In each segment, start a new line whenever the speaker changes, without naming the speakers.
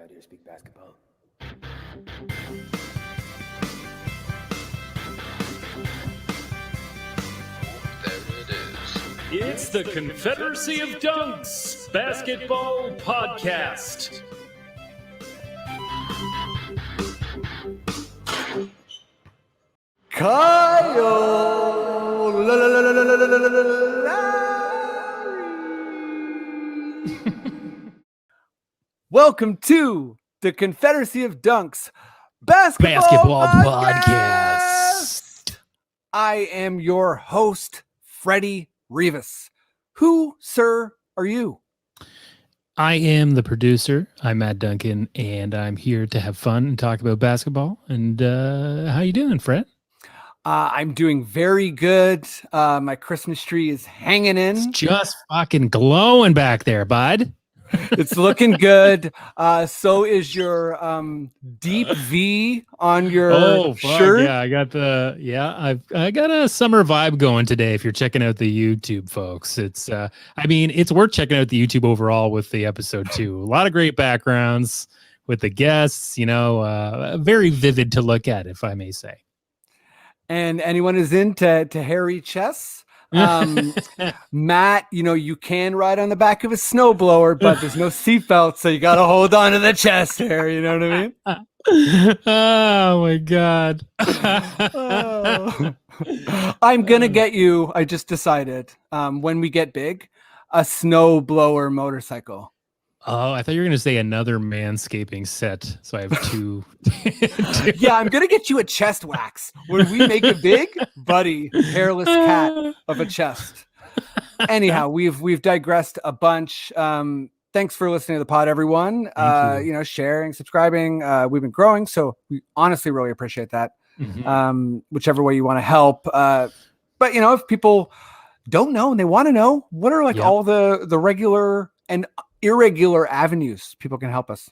out here speak basketball.
There it is.
It's the Confederacy of Dunks Basketball Podcast.
Welcome to the Confederacy of Dunks Basketball Podcast. I am your host, Freddie Rivas. Who, sir, are you?
I am the producer. I'm Matt Duncan, and I'm here to have fun and talk about basketball. And how you doing, Fred?
I'm doing very good. My Christmas tree is hanging in.
It's just fucking glowing back there, bud.
It's looking good. So is your deep V on your shirt.
Yeah, I got I got a summer vibe going today. If you're checking out the YouTube, folks, it's it's worth checking out the YouTube overall with the episode too. A lot of great backgrounds with the guests. Very vivid to look at, if I may say.
And anyone is into hairy chests. Matt, you can ride on the back of a snowblower, but there's no seatbelt, so you got to hold on to the chest hair. You know what I mean?
Oh my God.
I'm going to get you, I just decided, when we get big, a snowblower motorcycle.
Oh, I thought you were going to say another manscaping set. So I have two.
Yeah, I'm going to get you a chest wax. When we make it big, buddy, hairless cat of a chest. Anyhow, we've digressed a bunch. Thanks for listening to the pod, everyone. Sharing, subscribing. We've been growing, so we honestly really appreciate that. Mm-hmm. Whichever way you want to help. But if people don't know and they want to know, what are all the regular and irregular avenues people can help us?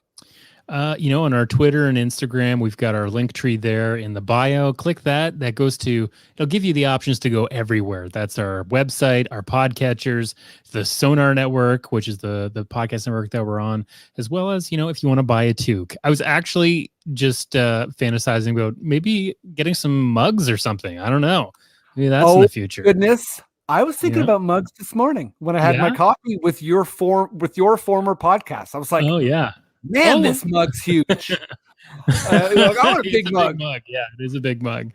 On our Twitter and Instagram, we've got our link tree there in the bio. Click that. That goes to, it'll give you the options to go everywhere. That's our website, our podcatchers, the Sonar Network, which is the podcast network that we're on, as well as, if you want to buy a toque. I was actually just fantasizing about maybe getting some mugs or something. I don't know. Maybe that's in the future.
Goodness. I was thinking about mugs this morning when I had my coffee with your former podcast. I was like,
oh yeah,
man, this mug's huge. I want a big mug.
Yeah, it is a big mug.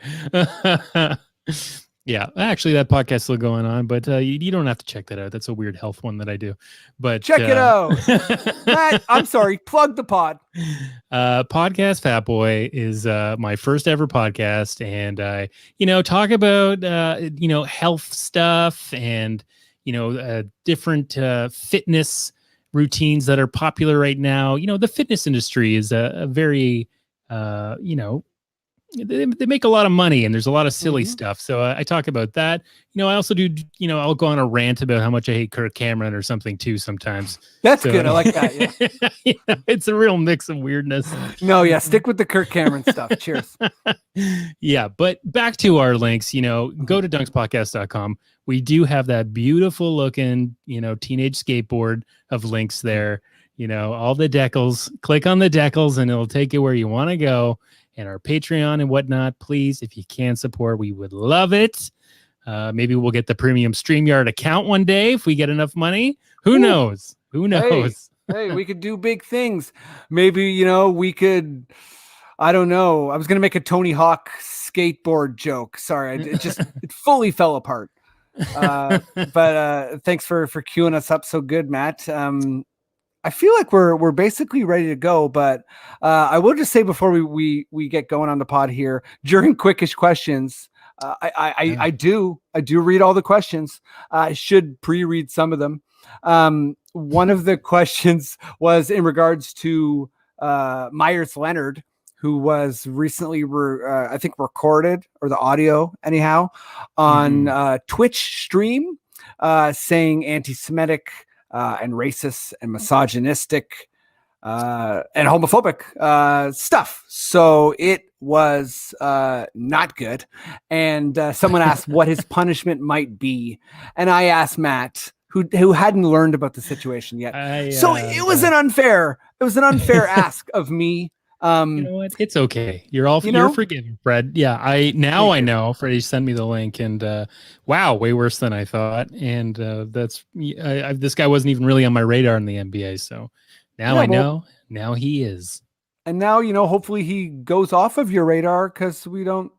Yeah, actually, that podcast is still going on, but you don't have to check that out. That's a weird health one that I do. But
check it out. Matt, I'm sorry. Plug the pod.
Podcast Fat Boy is my first ever podcast, and I, talk about health stuff and different fitness routines that are popular right now. The fitness industry is a very they make a lot of money and there's a lot of silly stuff. So I talk about that. I also do, I'll go on a rant about how much I hate Kirk Cameron or something too sometimes.
That's good. I like that. Yeah.
It's a real mix of weirdness.
No, yeah. Stick with the Kirk Cameron stuff. Cheers.
Yeah. But back to our links, go to dunkspodcast.com. We do have that beautiful looking, teenage skateboard of links there, all the decals. Click on the decals and it'll take you where you want to go. And our Patreon and whatnot, please, if you can support, we would love it. Maybe we'll get the premium StreamYard account one day if we get enough money. Who knows? Who knows?
Hey, we could do big things. Maybe, we could, I don't know. I was going to make a Tony Hawk skateboard joke. Sorry, it fully fell apart. But thanks for queuing us up so good, Matt. I feel like we're basically ready to go, but I will just say before we get going on the pod here, during Quickish Questions, I do read all the questions. I should pre-read some of them. One of the questions was in regards to Myers Leonard, who was recently I think recorded, or the audio anyhow, on Twitch stream saying anti-Semitic and racist and misogynistic and homophobic stuff. So it was not good. And someone asked what his punishment might be. And I asked Matt, who hadn't learned about the situation yet. So it was an unfair ask of me.
You know what? It's okay. You're forgiven, Fred. Yeah, I know. Freddie sent me the link, and wow, way worse than I thought. And this guy wasn't even really on my radar in the NBA. So now I know. Now he is.
And now hopefully he goes off of your radar because we don't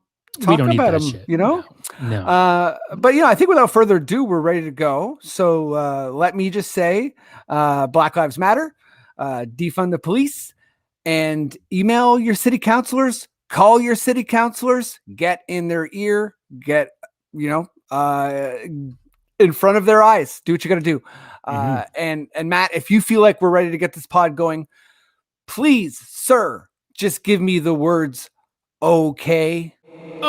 about him.
Shit.
No. But I think without further ado, we're ready to go. So let me just say, Black Lives Matter, defund the police. And email your city councilors, call your city councilors, get in their ear, get, in front of their eyes. Do what you got to do. And Matt, if you feel like we're ready to get this pod going, please, sir, just give me the words, okay.
Okay.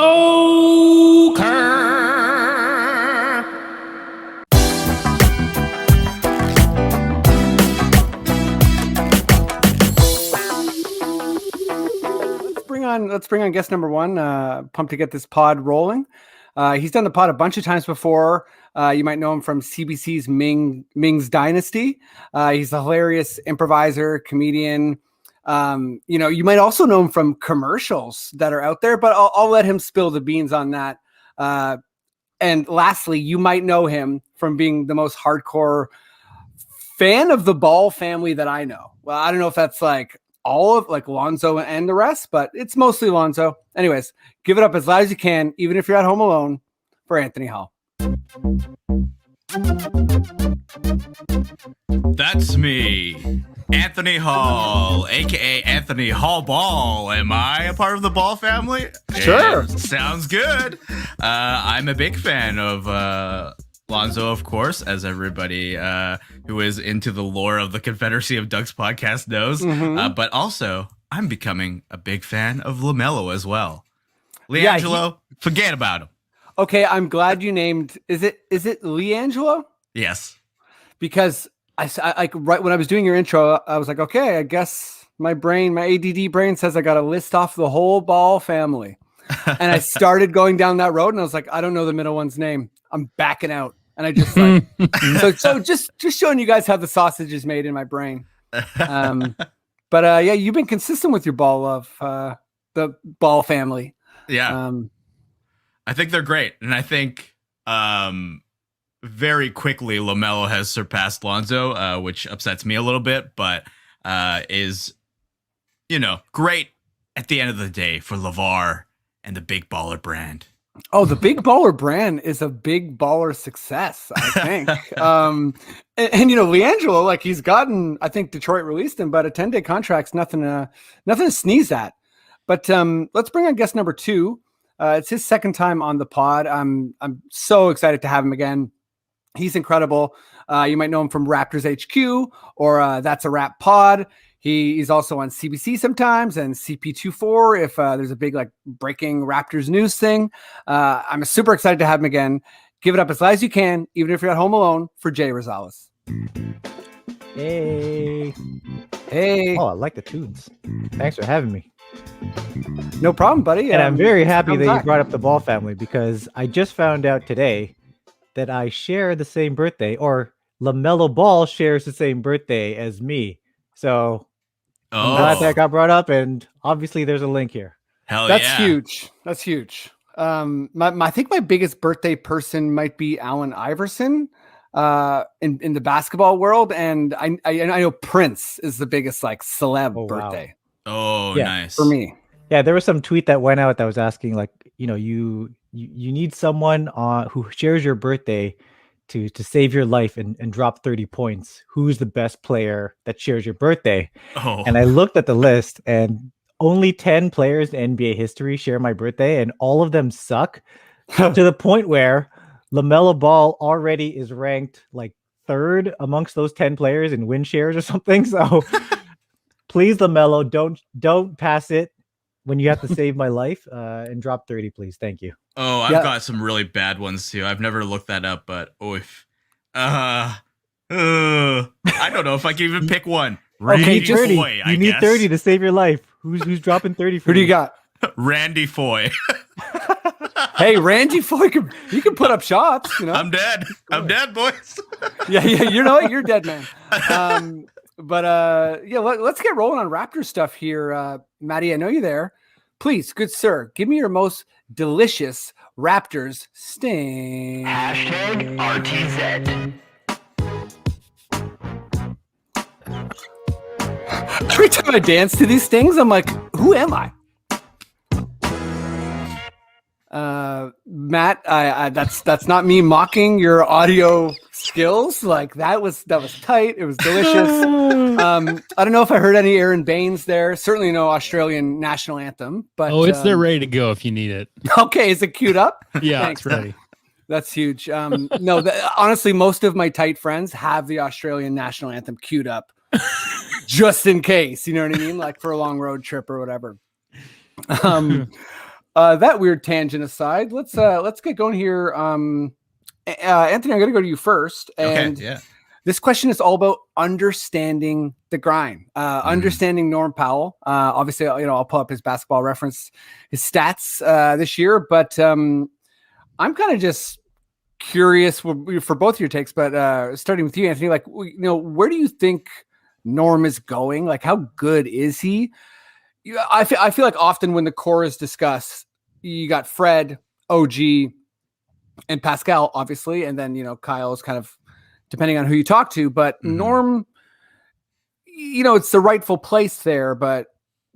Let's bring on guest number one. Pumped to get this pod rolling. He's done the pod a bunch of times before. You might know him from CBC's Ming's Dynasty. He's a hilarious improviser, comedian. You might also know him from commercials that are out there, but I'll let him spill the beans on that. And lastly, you might know him from being the most hardcore fan of the Ball family that I know. Well, I don't know if that's like all of like Lonzo and the rest, but it's mostly Lonzo. Anyways, give it up as loud as you can, even if you're at home alone, for Antony Hall.
That's me, Antony Hall, aka Anthony Hall Ball. Am I a part of the Ball family?
Sure.
Sounds good. I'm a big fan of Lonzo, of course, as everybody who is into the lore of the Confederacy of Dunks podcast knows. But also, I'm becoming a big fan of LaMelo as well. LiAngelo, forget about him.
Okay, I'm glad you named. Is it LiAngelo?
Yes.
Because I like right when I was doing your intro, I was like, okay, I guess my ADD brain says I got to list off the whole Ball family, and I started going down that road, and I was like, I don't know the middle one's name. I'm backing out. And I just like, so just showing you guys how the sausage is made in my brain. But you've been consistent with your Ball love, the Ball family.
Yeah. I think they're great. And I think very quickly LaMelo has surpassed Lonzo, which upsets me a little bit, but is, great at the end of the day for LeVar and the Big Baller brand.
Oh, the Big Baller brand is a Big Baller success, I think. and LiAngelo, like he's gotten, I think Detroit released him, but a 10-day contract's nothing to sneeze at. But let's bring on guest number two. It's his second time on the pod. I'm so excited to have him again. He's incredible. You might know him from Raptors HQ or That's a Rap Pod. He's also on CBC sometimes and CP24 if there's a big like breaking Raptors news thing. I'm super excited to have him again. Give it up as loud as you can, even if you're at home alone, for Jay Rosales.
Hey. Oh, I like the tunes. Thanks for having me.
No problem, buddy.
And I'm very happy that you brought up the Ball family because I just found out today that I share the same birthday, or LaMelo Ball shares the same birthday as me. So I'm glad that got brought up, and obviously there's a link here.
That's huge. That's huge. I think my biggest birthday person might be Allen Iverson in the basketball world, and I know Prince is the biggest like celeb birthday.
Oh,
yeah,
nice
for me. Yeah, there was some tweet that went out that was asking like, you need someone who shares your birthday to save your life and drop 30 points. Who's the best player that shares your birthday? And I looked at the list, and only 10 players in NBA history share my birthday, and all of them suck to the point where LaMelo Ball already is ranked like third amongst those 10 players in win shares or something. So please, LaMelo, don't pass it when you have to save my life, and drop 30, please. Thank you.
Oh, I've got some really bad ones too. I've never looked that up, but I don't know if I can even pick one.
Okay, 30. You need 30 to save your life. Who's dropping 30 for
Who do you got?
Randy Foy.
Hey, Randy Foy, you can put up shots. You know,
I'm dead. I'm dead, boys.
yeah. You know what? You're dead, man. But yeah, let's get rolling on Raptors stuff here. Maddie, I know you're there. Please, good sir, give me your most delicious Raptors sting.
#RTZ.
Every time I dance to these stings, I'm like, who am I? Matt, I that's not me mocking your audio skills. Like that was tight. It was delicious. I don't know if I heard any Aaron Baines there. Certainly no Australian national anthem. But
it's there ready to go if you need it.
Okay, is it queued up?
Yeah,
Thanks.
it's ready.
That's huge. No, honestly, most of my tight friends have the Australian national anthem queued up, just in case. You know what I mean? Like for a long road trip or whatever. That weird tangent aside, let's get going here. Anthony, I'm going to go to you first. And
Okay, yeah.
This question is all about understanding the grind, understanding Norm Powell. Obviously, I'll pull up his basketball reference, his stats this year, but I'm kind of just curious for both your takes, but starting with you, Anthony, like, where do you think Norm is going? Like, how good is he? I feel like often when the core is discussed, you got Fred, OG, and Pascal, obviously, and then Kyle is kind of depending on who you talk to. But Norm, it's the rightful place there. But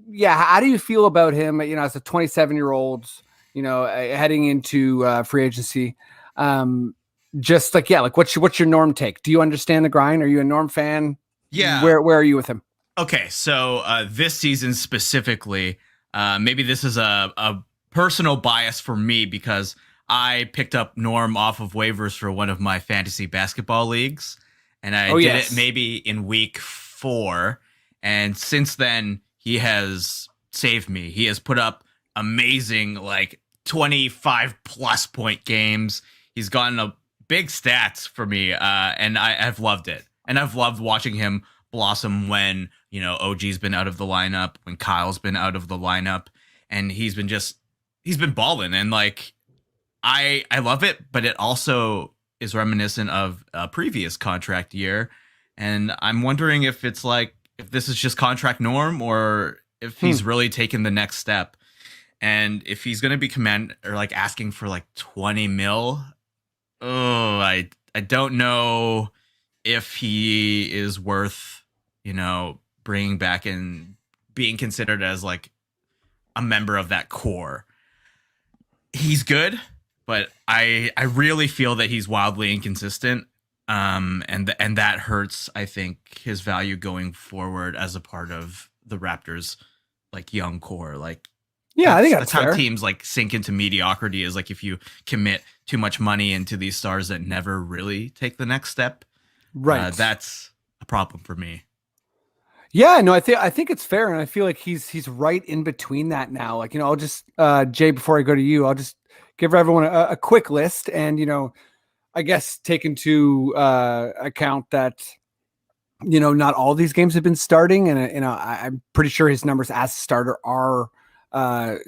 yeah, how do you feel about him? As a 27-year-old, heading into free agency, just like what's your Norm take? Do you understand the grind? Are you a Norm fan?
Yeah.
Where are you with him?
Okay, so this season specifically, maybe this is a personal bias for me because I picked up Norm off of waivers for one of my fantasy basketball leagues, and I did it maybe in week 4, and since then he has saved me. He has put up amazing 25 plus point games. He's gotten a big stats for me, and I've loved it, and I've loved watching him blossom when OG's been out of the lineup, when Kyle's been out of the lineup, and he's been balling, and I love it, but it also is reminiscent of a previous contract year, and I'm wondering if it's if this is just contract Norm or if he's really taken the next step, and if he's going to be asking for 20 mil. Oh, I don't know if he is worth bringing back and being considered as a member of that core. He's good, but I really feel that he's wildly inconsistent, and that hurts, I think, his value going forward as a part of the Raptors young core.
I think that's
how
fair.
teams sink into mediocrity is if you commit too much money into these stars that never really take the next step.
Right.
That's a problem for me.
Yeah, no, I think it's fair, and I feel like he's right in between that now. I'll just Jay, before I go to you, I'll just give everyone a quick list, and I guess take into account that not all these games have been starting, and I'm pretty sure his numbers as a starter are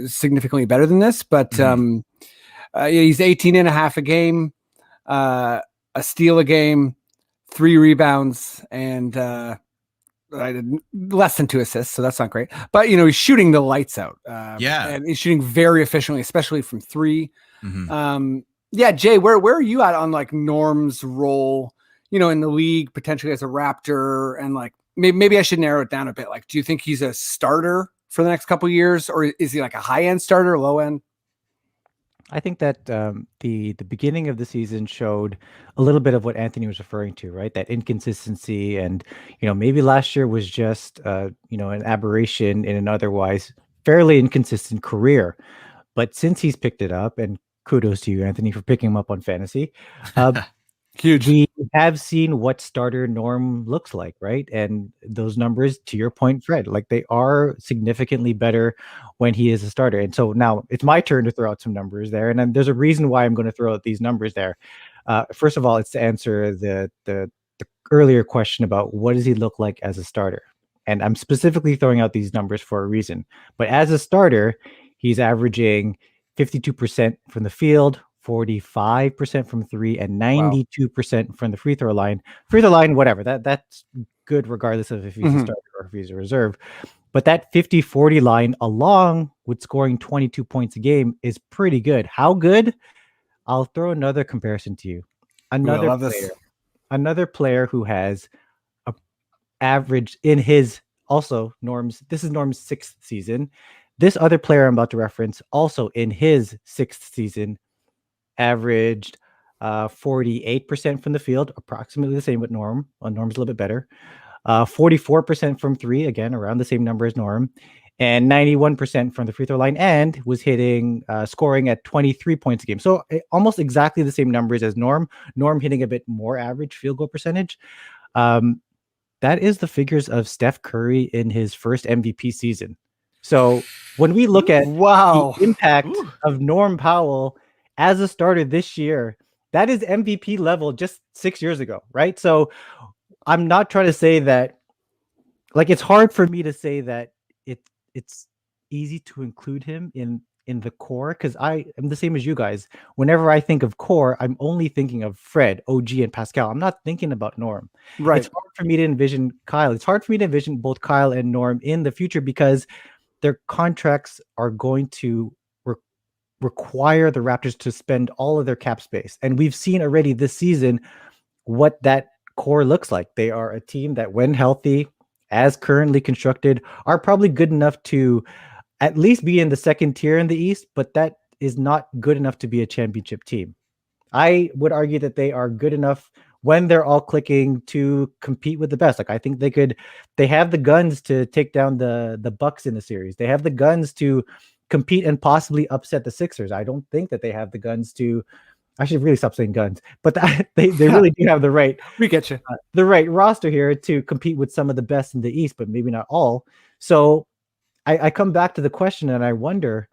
significantly better than this. But he's 18 and a half a game, a steal a game, 3 rebounds, and less than 2 assists, so that's not great. But he's shooting the lights out. And he's shooting very efficiently, especially from 3. Yeah, Jay, where are you at on Norm's role, in the league, potentially as a Raptor, and maybe I should narrow it down a bit. Do you think he's a starter for the next couple of years, or is he a high end starter, low end?
I think that the beginning of the season showed a little bit of what Anthony was referring to, right? That inconsistency, and maybe last year was just an aberration in an otherwise fairly inconsistent career. But since he's picked it up, and kudos to you, Anthony, for picking him up on fantasy,
huge.
We have seen what starter Norm looks like, right? And those numbers, to your point, Fred, they are significantly better when he is a starter. And so now it's my turn to throw out some numbers there. And then there's a reason why I'm going to throw out these numbers there. First of all, it's to answer the earlier question about what does he look like as a starter. And I'm specifically throwing out these numbers for a reason. But as a starter, he's averaging 52% from the field, 45% from three, and 92% from the free throw line. Free throw line, whatever. That's good regardless of if he's a starter or if he's a reserve. But that 50-40 line, along with scoring 22 points a game, is pretty good. How good? I'll throw another comparison to you. Another player who has a average in his also Norm's. This is Norm's 6th season. This other player I'm about to reference also in his 6th season averaged 48% from the field, approximately the same with Norm. Well, Norm's a little bit better. 44% from three, again, around the same number as Norm, and 91% from the free throw line, and was hitting, scoring at 23 points a game. So almost exactly the same numbers as Norm. Norm hitting a bit more average field goal percentage. That is the figures of Steph Curry in his first MVP season. So when we look at the impact of Norm Powell as a starter this year, that is MVP level just 6 years ago, right? So I'm not trying to say that, like, it's hard for me to say that it's easy to include him in the core, because I am the same as you guys. Whenever I think of core, I'm only thinking of Fred, OG, and Pascal. I'm not thinking about Norm. Right. It's hard for me to envision Kyle. It's hard for me to envision both Kyle and Norm in the future because their contracts are going to require the Raptors to spend all of their cap space. And we've seen already this season what that core looks like. They are a team that, when healthy, as currently constructed, are probably good enough to at least be in the second tier in the East, but that is not good enough to be a championship team. I would argue that they are good enough when they're all clicking to compete with the best. Like, I think they have the guns to take down the Bucks in the series. They have the guns to compete and possibly upset the Sixers. I don't think that they have the guns to, I should really stop saying guns, but they really do have the right,
we get you,
the right roster here to compete with some of the best in the East, but maybe not all. So I come back to the question and I wonder,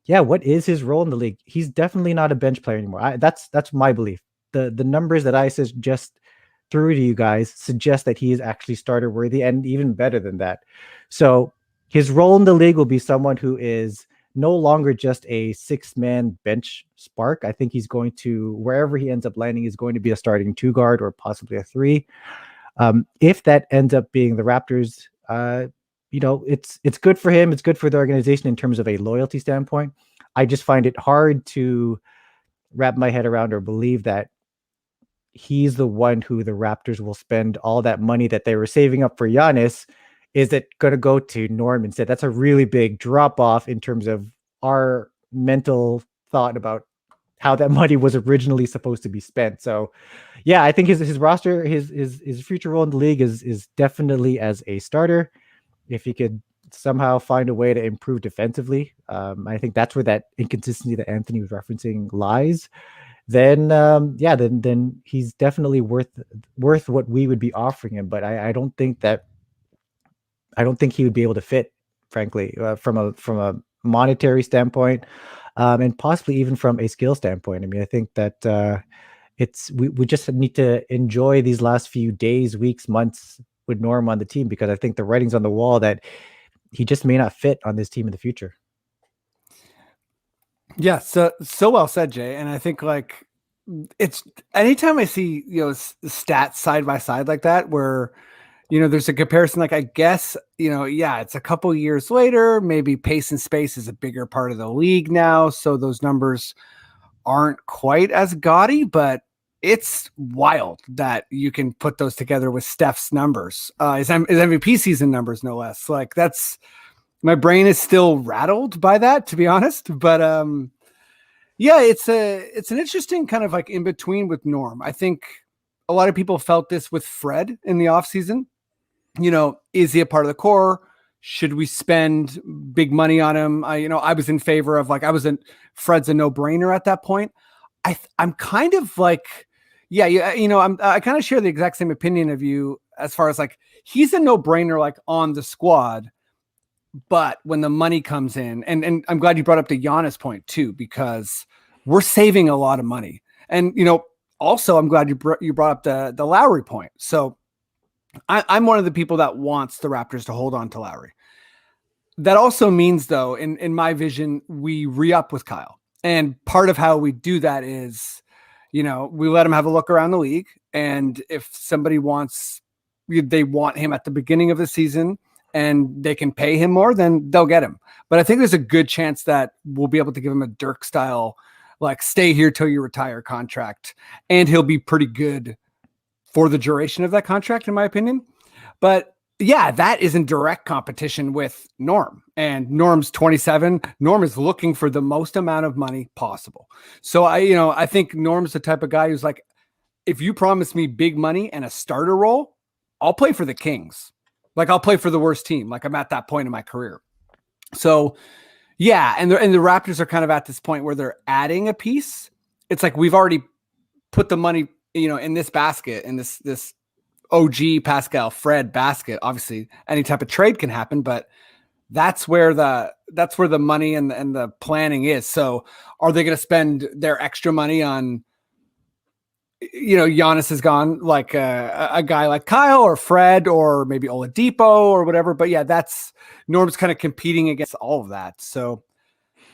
what is his role in the league? He's definitely not a bench player anymore. That's my belief. The numbers that I just threw to you guys suggest that he is actually starter worthy and even better than that. So his role in the league will be someone who is no longer just a 6-man bench spark. I think he's going to, wherever he ends up landing, is going to be a starting 2 guard or possibly a 3. If that ends up being the Raptors, it's good for him. It's good for the organization in terms of a loyalty standpoint. I just find it hard to wrap my head around or believe that he's the one who the Raptors will spend all that money that they were saving up for Giannis. Is it going to go to Norm instead? That's a really big drop off in terms of our mental thought about how that money was originally supposed to be spent. So I think his roster, his future role in the league is definitely as a starter. If he could somehow find a way to improve defensively, I think that's where that inconsistency that Antony was referencing lies. Then then he's definitely worth what we would be offering him. But I don't think he would be able to fit, frankly, from a monetary standpoint, and possibly even from a skill standpoint. I mean, I think that we just need to enjoy these last few days, weeks, months with Norm on the team, because I think the writing's on the wall that he just may not fit on this team in the future.
Yeah, so well said, Jay. And I think, like, it's anytime I see stats side by side like that, where there's a comparison, like, I guess, it's a couple years later, maybe pace and space is a bigger part of the league now. So those numbers aren't quite as gaudy, but it's wild that you can put those together with Steph's numbers, his MVP season numbers, no less. Like, my brain is still rattled by that, to be honest. But it's an interesting kind of like in between with Norm. I think a lot of people felt this with Fred in the offseason. Is he a part of the core? Should we spend big money on him? I was in favor of, like, Fred's a no-brainer at that point. I'm kind of like, I kind of share the exact same opinion of you as far as, like, he's a no-brainer, like, on the squad. But when the money comes in, and I'm glad you brought up the Giannis point too, because we're saving a lot of money. And, also I'm glad you brought up the Lowry point. So I'm one of the people that wants the Raptors to hold on to Lowry. That also means, though, in my vision, we re-up with Kyle. And part of how we do that is, we let him have a look around the league. And if somebody they want him at the beginning of the season and they can pay him more, then they'll get him. But I think there's a good chance that we'll be able to give him a Dirk style, like stay here till you retire contract. And he'll be pretty good for the duration of that contract, in my opinion. But yeah, that is in direct competition with Norm, and Norm's 27. Norm is looking for the most amount of money possible. So I think Norm's the type of guy who's like, if you promise me big money and a starter role, I'll play for the Kings. Like I'll play for the worst team. Like I'm at that point in my career. So yeah. And the Raptors are kind of at this point where they're adding a piece. It's like, we've already put the money, in this basket, in this OG Pascal Fred basket. Obviously any type of trade can happen, but that's where the money and the planning is. So are they going to spend their extra money on, Giannis is gone, like a guy like Kyle or Fred or maybe Oladipo or whatever. But yeah, that's Norm's kind of competing against all of that. So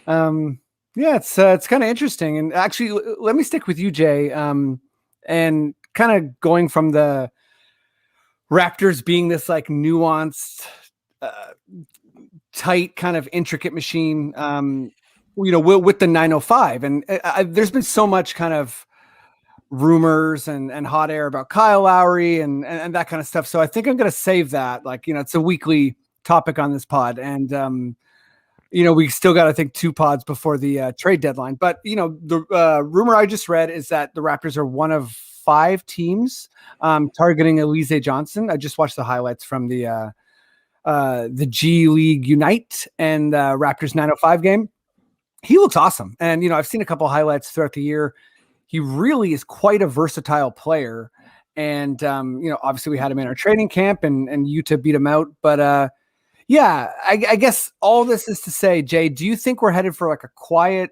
yeah, it's kind of interesting. And actually, let me stick with you, Jay, and kind of going from the Raptors being this like nuanced, tight, kind of intricate machine, with the 905. And there's been so much kind of rumors and hot air about Kyle Lowry and that kind of stuff. So I think I'm going to save that. Like, it's a weekly topic on this pod. And, we still got, I think, 2 pods before the trade deadline. But, the rumor I just read is that the Raptors are one of 5 teams targeting Alize Johnson. I just watched the highlights from the G League Unite and Raptors 905 game. He looks awesome. And, I've seen a couple highlights throughout the year. He really is quite a versatile player. And, obviously we had him in our training camp and Utah beat him out. But yeah, I guess all this is to say, Jay, do you think we're headed for like a quiet,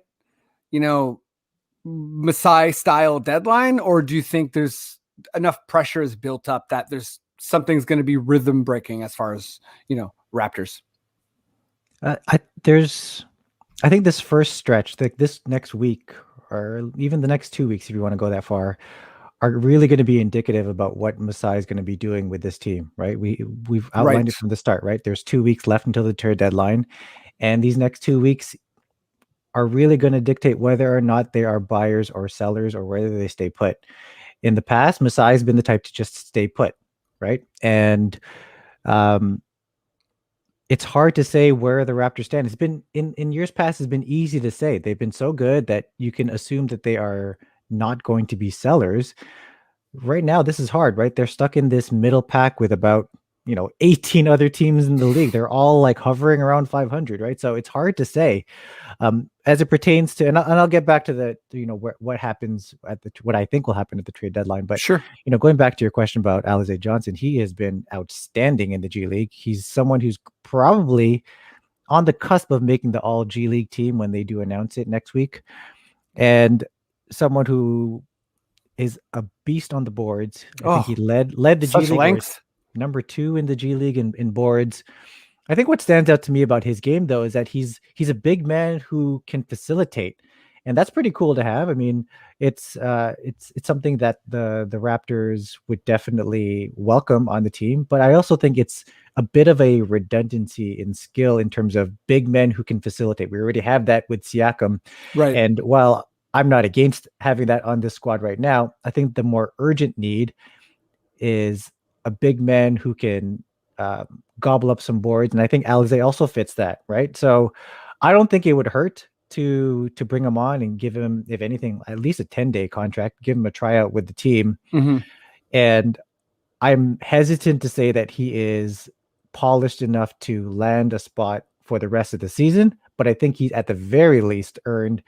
Masai style deadline? Or do you think there's enough pressure is built up that something's going to be rhythm breaking as far as, Raptors?
I think this first stretch, like this next week, or even the next 2 weeks, if you want to go that far, are really going to be indicative about what Masai is going to be doing with this team, right? We've outlined it from the start, right? There's 2 weeks left until the trade deadline, and these next 2 weeks are really going to dictate whether or not they are buyers or sellers or whether they stay put. In the past, Masai has been the type to just stay put, right? And it's hard to say where the Raptors stand. It's been in years past, it's been easy to say. They've been so good that you can assume that they are not going to be sellers. Right now, this is hard, right? They're stuck in this middle pack with about 18 other teams in the league. They're all like hovering around 500, right? So it's hard to say as it pertains to, and I'll get back to the what happens at what I think will happen at the trade deadline. But
sure,
going back to your question about Alize Johnson, he has been outstanding in the G League. He's someone who's probably on the cusp of making the all G League team when they do announce it next week, and someone who is a beast on the boards. I think he led the G League.
Length.
Number 2 in the G League in boards. I think what stands out to me about his game, though, is that he's a big man who can facilitate, and that's pretty cool to have. I mean, it's something that the Raptors would definitely welcome on the team. But I also think it's a bit of a redundancy in skill in terms of big men who can facilitate. We already have that with Siakam,
right? And
while I'm not against having that on this squad right now, I think the more urgent need is a big man who can gobble up some boards. And I think Alize also fits that, right? So I don't think it would hurt to bring him on and give him, if anything, at least a 10-day contract, give him a tryout with the team.
Mm-hmm.
And I'm hesitant to say that he is polished enough to land a spot for the rest of the season, but I think he's at the very least earned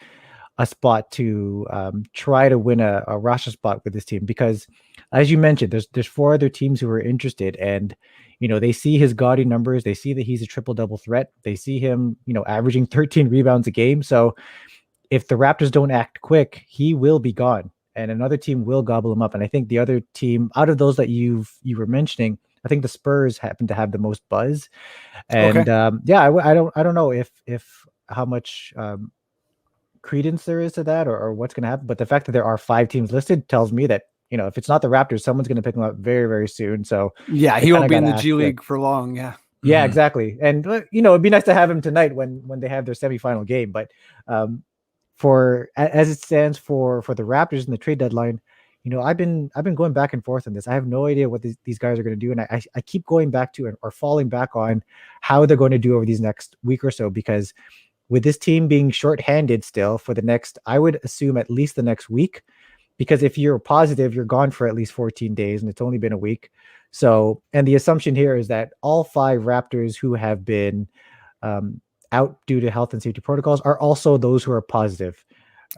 a spot to try to win a roster spot with this team, because as you mentioned, there's 4 other teams who are interested, and they see his gaudy numbers, they see that he's a triple-double threat, they see him averaging 13 rebounds a game. So if the Raptors don't act quick, he will be gone and another team will gobble him up. And I think the other team out of those that you were mentioning, I think the Spurs happen to have the most buzz. And I don't know if how much credence there is to that, or what's going to happen. But the fact that there are 5 teams listed tells me that, if it's not the Raptors, someone's going to pick him up very, very soon. So
yeah, he won't be in the G League for long. Yeah.
Yeah, exactly. And it'd be nice to have him tonight when they have their semifinal game. But as it stands for the Raptors in the trade deadline, I've been going back and forth on this. I have no idea what these guys are going to do, and I keep going back to or falling back on how they're going to do over these next week or so, because with this team being shorthanded still for the next, I would assume at least the next week, because if you're positive, you're gone for at least 14 days, and it's only been a week. So, and the assumption here is that all 5 Raptors who have been out due to health and safety protocols are also those who are positive.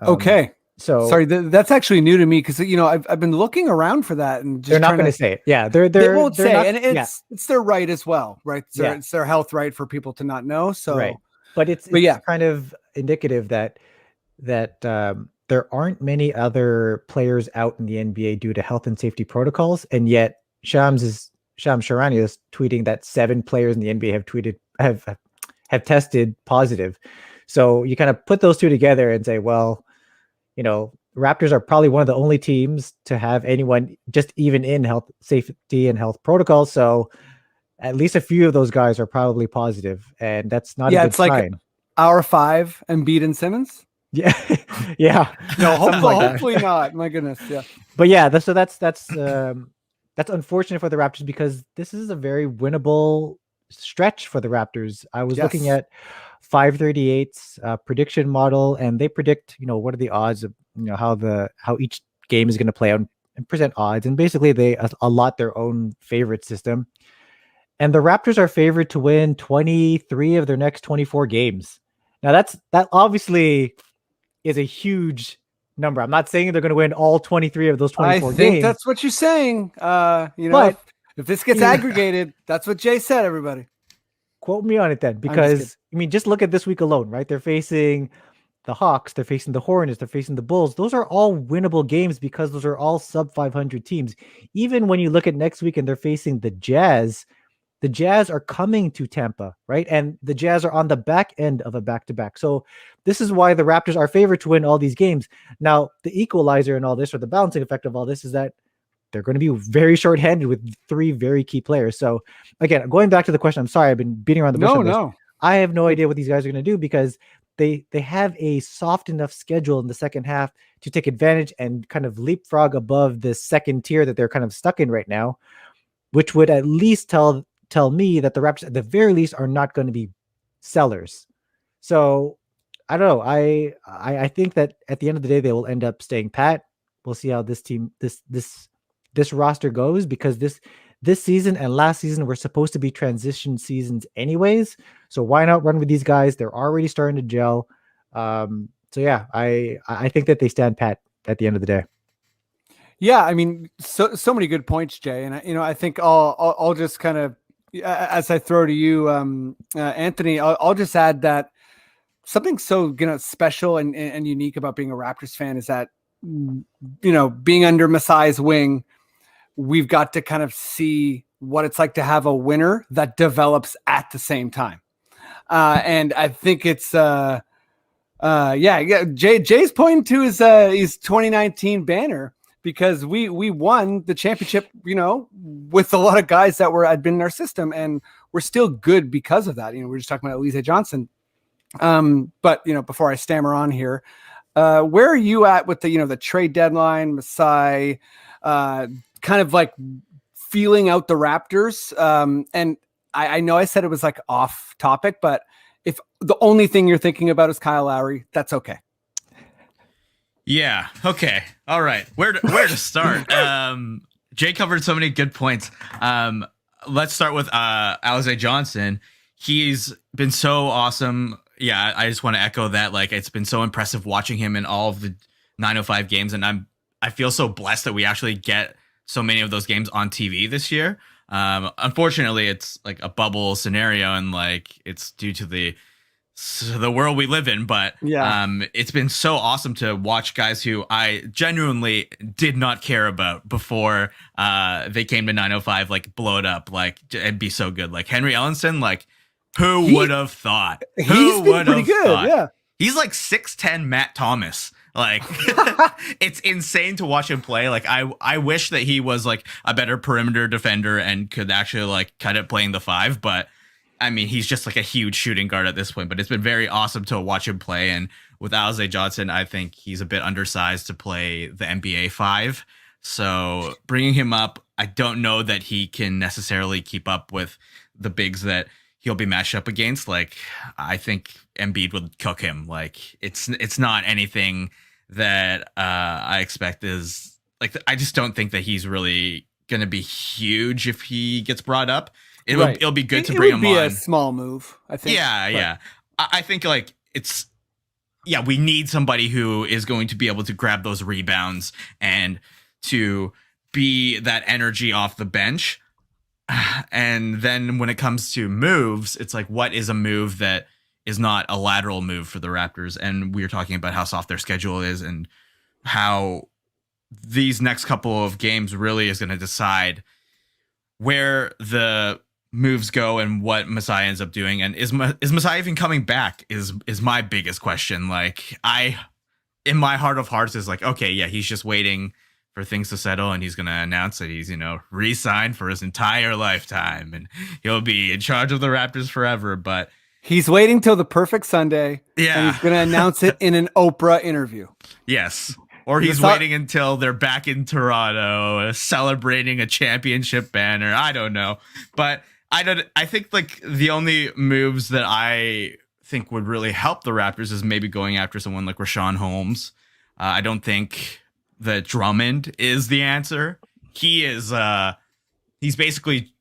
Okay.
So
sorry, that's actually new to me, because I've been looking around for that, and
they're not going to say it. Yeah, they
won't say,
not,
and it's their right as well, right? It's their health right for people to not know. So,
right. But it's kind of indicative that there aren't many other players out in the NBA due to health and safety protocols, and yet Shams Charania is tweeting that 7 players in the NBA have tested positive. So you kind of put those two together and say, well, Raptors are probably one of the only teams to have anyone just even in health safety and health protocols. So at least a few of those guys are probably positive, and that's not a good sign.
Like our 5 Embiid and Simmons.
Yeah, yeah.
No, hopefully not. My goodness, yeah.
But yeah, that's unfortunate for the Raptors, because this is a very winnable stretch for the Raptors. I was looking at 538's prediction model, and they predict, what are the odds of, how each game is going to play out, and present odds, and basically they allot their own favorite system. And the Raptors are favored to win 23 of their next 24 games. Now that obviously is a huge number. I'm not saying they're going to win all 23 of those 24 games. I think
that's what you're saying. But if this gets aggregated, that's what Jay said, everybody.
Quote me on it then, because just look at this week alone, right? They're facing the Hawks, they're facing the Hornets, they're facing the Bulls. Those are all winnable games, because those are all sub 500 teams. Even when you look at next week and they're facing the Jazz are coming to Tampa, right? And the Jazz are on the back end of a back-to-back. So this is why the Raptors are favored to win all these games. Now, the equalizer in all this, or the balancing effect of all this, is that they're going to be very short-handed with 3 very key players. So again, going back to the question, I'm sorry, I've been beating around the bush. No. I have no idea what these guys are going to do, because they have a soft enough schedule in the second half to take advantage and kind of leapfrog above the second tier that they're kind of stuck in right now, which would at least tell me that the Raptors, at the very least, are not going to be sellers. So I don't know. I think that at the end of the day, they will end up staying pat. We'll see how this team, this roster goes, because this season and last season were supposed to be transition seasons anyways. So why not run with these guys? They're already starting to gel. So yeah, I think that they stand pat at the end of the day.
Yeah, so many good points, Jay, and I think I'll just kind of, as I throw to you, Anthony, I'll just add that something so special and unique about being a Raptors fan is that being under Masai's wing, we've got to kind of see what it's like to have a winner that develops at the same time, and I think it's Jay's pointing to his 2019 banner, because we won the championship, with a lot of guys that had been in our system, and we're still good because of that. We're just talking about Alize Johnson. But before I stammer on here, where are you at with the trade deadline, Masai, kind of like feeling out the Raptors? And I know I said it was like off topic, but if the only thing you're thinking about is Kyle Lowry, that's okay.
Yeah. Okay. All right. Where to start? Jay covered so many good points. Let's start with Alize Johnson. He's been so awesome. Yeah, I just want to echo that. Like, it's been so impressive watching him in all of the 905 games, and I feel so blessed that we actually get so many of those games on TV this year. Unfortunately, it's like a bubble scenario, and like it's due to the world we live in, but it's been so awesome to watch guys who I genuinely did not care about before they came to 905 like blow it up, like and be so good. Like Henry Ellenson, like who would have thought?
He's been pretty good. Yeah,
He's like 6'10" Matt Thomas. Like it's insane to watch him play. Like I wish that he was like a better perimeter defender and could actually like cut it playing the 5, but I mean, he's just like a huge shooting guard at this point, but it's been very awesome to watch him play. And with Alize Johnson, I think he's a bit undersized to play the NBA 5. So bringing him up, I don't know that he can necessarily keep up with the bigs that he'll be matched up against. Like, I think Embiid would cook him. Like, it's not anything that I expect is like, I just don't think that he's really going to be huge if he gets brought up. It'll be good to bring him on. It would be
a small move, I think.
Yeah. I think like we need somebody who is going to be able to grab those rebounds and to be that energy off the bench. And then when it comes to moves, it's like, what is a move that is not a lateral move for the Raptors? And we were talking about how soft their schedule is and how these next couple of games really is going to decide where the moves go and what Masai ends up doing. And is Masai even coming back is my biggest question. Like, in my heart of hearts is like, okay, yeah, he's just waiting for things to settle and he's going to announce that he's, re-signed for his entire lifetime and he'll be in charge of the Raptors forever. But
he's waiting till the perfect Sunday.
Yeah.
And he's going to announce it in an Oprah interview.
Yes. Or he's waiting until they're back in Toronto celebrating a championship banner. I don't know. But I think like the only moves that I think would really help the Raptors is maybe going after someone like Rashawn Holmes. I don't think that Drummond is the answer. He is he's basically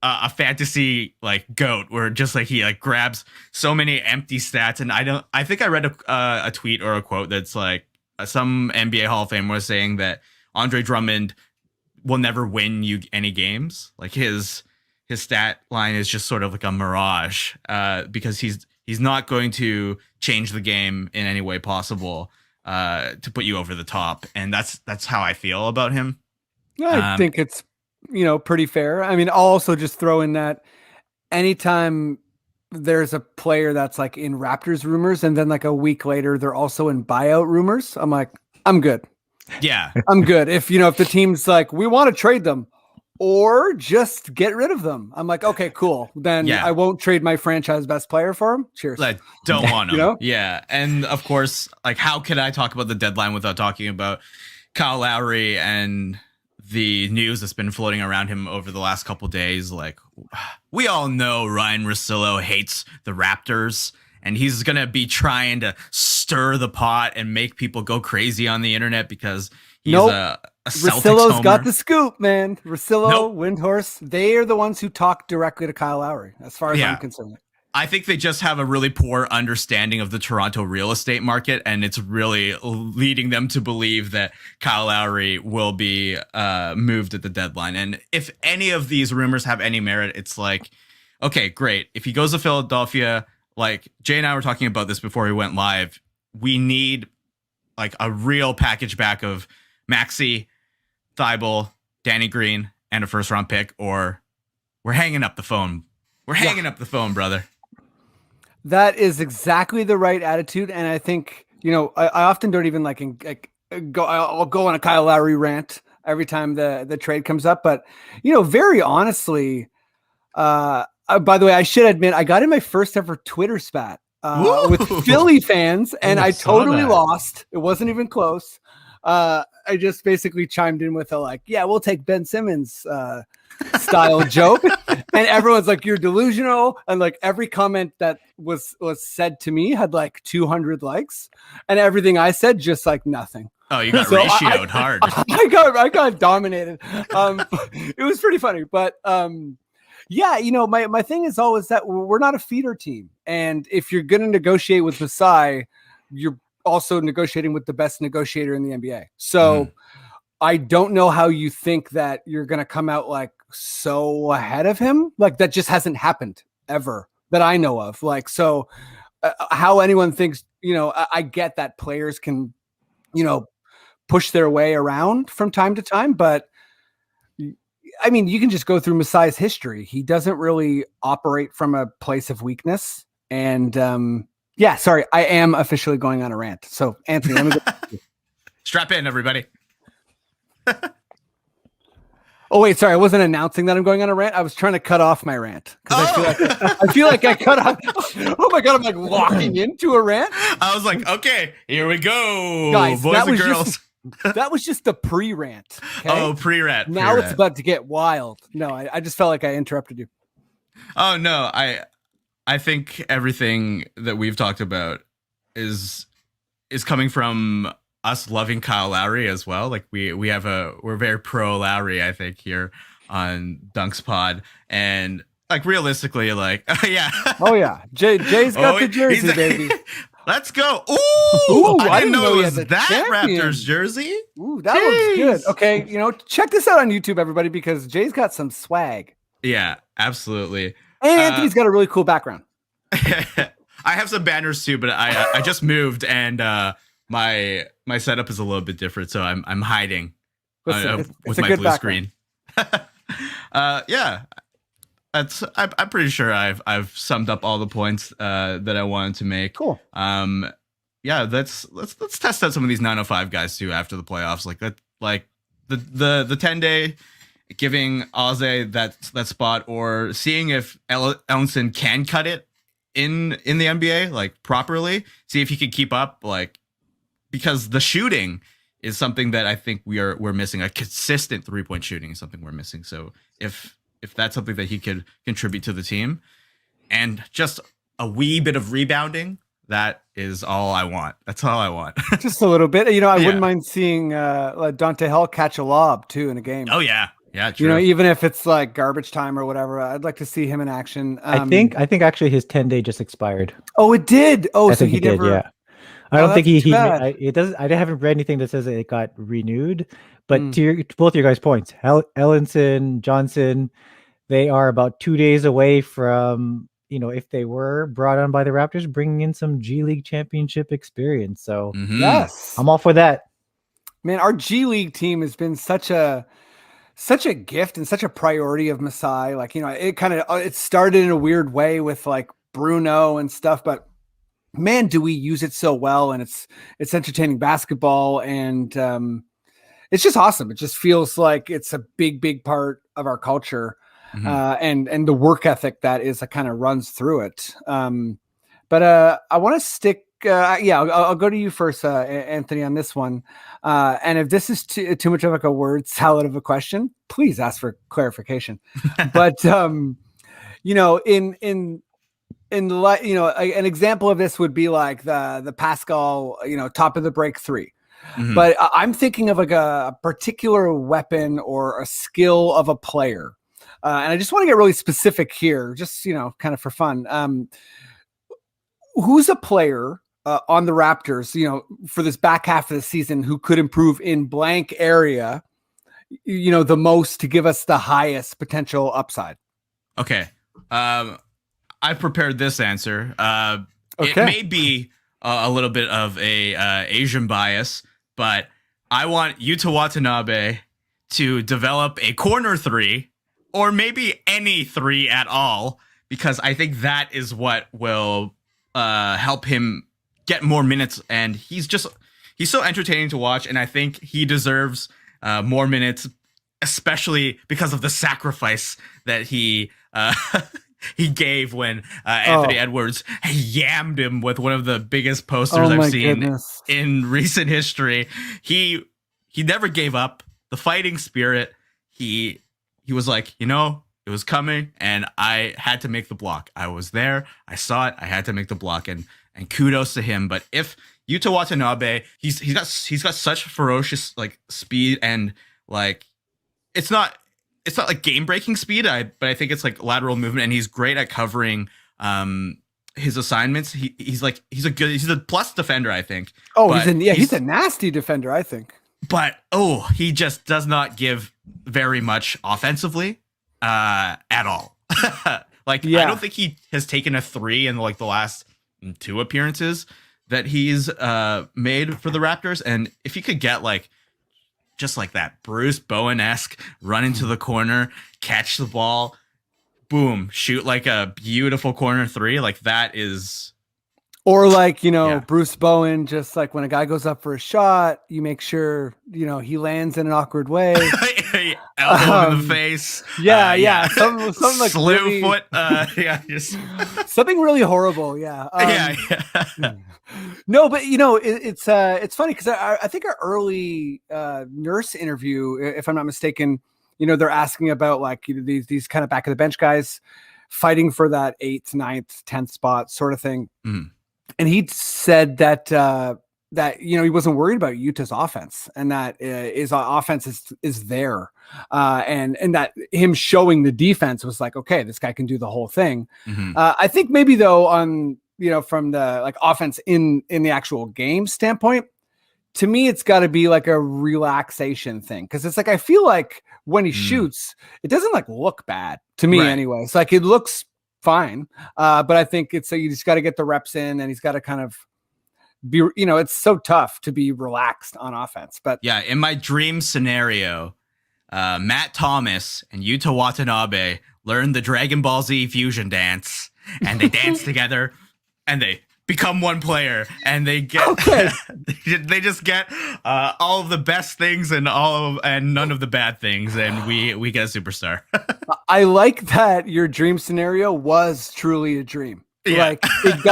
a fantasy like GOAT where just like he like grabs so many empty stats. And I think I read a tweet or a quote that's like some NBA Hall of Famer was saying that Andre Drummond will never win you any games. Like his stat line is just sort of like a mirage because he's not going to change the game in any way possible to put you over the top. And that's how I feel about him.
I think it's, pretty fair. I mean, I'll also just throw in that anytime there's a player that's like in Raptors rumors and then like a week later, they're also in buyout rumors. I'm like, I'm good.
Yeah.
I'm good. If the team's like, we want to trade them or just get rid of them. I'm like, okay, cool. Then I won't trade my franchise best player for him. Cheers.
Like, don't want him. Yeah. And of course, like, how could I talk about the deadline without talking about Kyle Lowry and the news that's been floating around him over the last couple days? Like, we all know Ryan Russillo hates the Raptors, and he's going to be trying to stir the pot and make people go crazy on the internet because he's a Celtics
Russillo's
homer.
got the scoop, man. Russillo, Windhorse, they are the ones who talk directly to Kyle Lowry, as far as I'm concerned.
I think they just have a really poor understanding of the Toronto real estate market, and it's really leading them to believe that Kyle Lowry will be moved at the deadline. And if any of these rumors have any merit, it's like, okay, great. If he goes to Philadelphia, like Jay and I were talking about this before we went live, we need like a real package back of Maxey, Thibault, Danny Green, and a first-round pick, or we're hanging up the phone. We're hanging up the phone, brother.
That is exactly the right attitude. And I think, I often don't even I'll go on a Kyle Lowry rant every time the trade comes up. But, very honestly, by the way, I should admit, I got in my first ever Twitter spat with Philly fans, and I totally lost. It wasn't even close. I just basically chimed in with we'll take Ben Simmons style joke. And everyone's like, you're delusional. And like every comment that was said to me had like 200 likes, and everything I said, just like nothing.
Oh, you got ratioed hard.
I got dominated. It was pretty funny, but my thing is always that we're not a feeder team. And if you're going to negotiate with Masai, you're also negotiating with the best negotiator in the NBA. So I don't know how you think that you're going to come out like so ahead of him. Like that just hasn't happened ever that I know of. Like, so how anyone thinks, I get that players can, push their way around from time to time, but I mean, you can just go through Masai's history. He doesn't really operate from a place of weakness. And Yeah, sorry, I am officially going on a rant. So, Anthony, let me go.
Strap in, everybody.
Oh wait, sorry, I wasn't announcing that I'm going on a rant. I was trying to cut off my rant because I feel like I cut off. Oh my god, I'm like walking into a rant.
I was like, okay, here we go,
Guys,
boys and girls.
That was just the pre-rant. Okay?
Oh, pre-rant.
Now it's about to get wild. No, I just felt like I interrupted you.
Oh no, I think everything that we've talked about is coming from us loving Kyle Lowry as well. Like we're very pro Lowry, I think, here on Dunks Pod. And like realistically, like yeah.
Oh yeah. Jay's got the jersey, baby.
Let's go. Ooh, I didn't know
he
it was
had
that
the champion.
Raptors jersey.
Ooh, that looks good. Okay, check this out on YouTube, everybody, because Jay's got some swag.
Yeah, absolutely.
And Anthony's got a really cool background.
I have some banners too, but I just moved and my setup is a little bit different, so I'm hiding with my blue screen. Yeah, I'm pretty sure I've summed up all the points that I wanted to make. Cool. Yeah, let's test out some of these 905 guys too after the playoffs. Like the 10-day. Giving Alize that spot, or seeing if Ellenson can cut it in the NBA like properly. See if he can keep up, like, because the shooting is something that I think we're missing. A consistent 3-point shooting is something we're missing. So if that's something that he could contribute to the team, and just a wee bit of rebounding, that is all I want. That's all I want.
Just a little bit. I wouldn't mind seeing Dante Hall catch a lob too in a game.
Oh yeah. Yeah, true.
Even if it's like garbage time or whatever, I'd like to see him in action.
I think actually his 10-day just expired.
Oh, it did. Oh, so he
did.
never.
Yeah, I don't think it doesn't. I haven't read anything that says it got renewed. But to both your guys' points, Ellenson, Johnson, they are about 2 days away from if they were brought on by the Raptors, bringing in some G League championship experience. So
yes,
I'm all for that.
Man, our G League team has been such a gift and such a priority of Masai. Like, it started in a weird way with like Bruno and stuff, but man, do we use it so well. And it's entertaining basketball, and it's just awesome. It just feels like it's a big, big part of our culture. And the work ethic that kind of runs through it. But I want to stick. I'll go to you first, Anthony, on this one. And if this is too much of like a word salad of a question, please ask for clarification. But an example of this would be like the Pascal, top of the break three. But I'm thinking of like a particular weapon or a skill of a player. And I just want to get really specific here, just, kind of for fun. Who's a player on the Raptors, for this back half of the season who could improve in blank area, the most to give us the highest potential upside?
Okay. I prepared this answer. Okay. It may be a little bit of a Asian bias, but I want Yuta Watanabe to develop a corner three, or maybe any three at all, because I think that is what will help him get more minutes. And he's so entertaining to watch, and I think he deserves more minutes, especially because of the sacrifice that he he gave when Anthony Edwards yammed him with one of the biggest posters I've seen in recent history. He never gave up the fighting spirit. He was like, it was coming, and I had to make the block. I was there. I saw it. I had to make the block, and kudos to him. But if Yuta Watanabe, he's got such ferocious like speed, and like it's not like game breaking speed. But I think it's like lateral movement, and he's great at covering his assignments. He's a plus defender, I think.
Oh, he's a nasty defender, I think.
But he just does not give very much offensively at all. I don't think he has taken a three in like the last 2 appearances that he's made for the Raptors. And if he could get like just like that Bruce Bowen-esque run into the corner, catch the ball, boom, shoot like a beautiful corner three, like that is
Or like,
Yeah.
Bruce Bowen, just like when a guy goes up for a shot, you make sure, he lands in an awkward way.
Elbow him in the face.
Yeah. Something like
slim
really,
foot. Just
something really horrible. Yeah.
yeah.
No, but it's funny because I think our early nurse interview, if I'm not mistaken, they're asking about like these kind of back of the bench guys fighting for that 8th, 9th, 10th spot sort of thing.
Mm.
And he said that he wasn't worried about Utah's offense, and that his offense is there, and that him showing the defense was like, okay, this guy can do the whole thing.
Mm-hmm.
I think maybe though on from the like offense in the actual game standpoint, to me it's got to be like a relaxation thing, because it's like I feel like when he shoots, it doesn't like look bad to me anyway. It's like it looks fine, but I think it's you just got to get the reps in, and he's got to kind of be, it's so tough to be relaxed on offense. But
yeah, in my dream scenario, Matt Thomas and Yuta Watanabe learn the Dragon Ball Z fusion dance, and they dance together, and they become one player, and they get they just get all of the best things and none of the bad things, and we get a superstar.
I like that your dream scenario was truly a dream.
Yeah.
Like it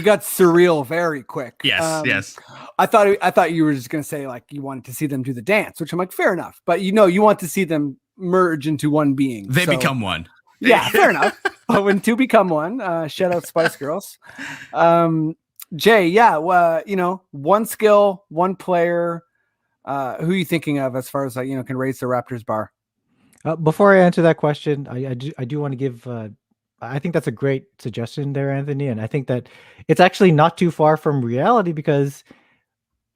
got surreal very quick.
Yes, yes.
I thought you were just gonna say like you wanted to see them do the dance, which I'm like, fair enough. But you want to see them merge into one being.
They become one.
Yeah, fair enough. But when two become one, shout out Spice Girls. Jay, yeah, one skill, one player. Who are you thinking of as far as can raise the Raptors bar?
Before I answer that question, I do want to give. I think that's a great suggestion there, Anthony, and I think that it's actually not too far from reality because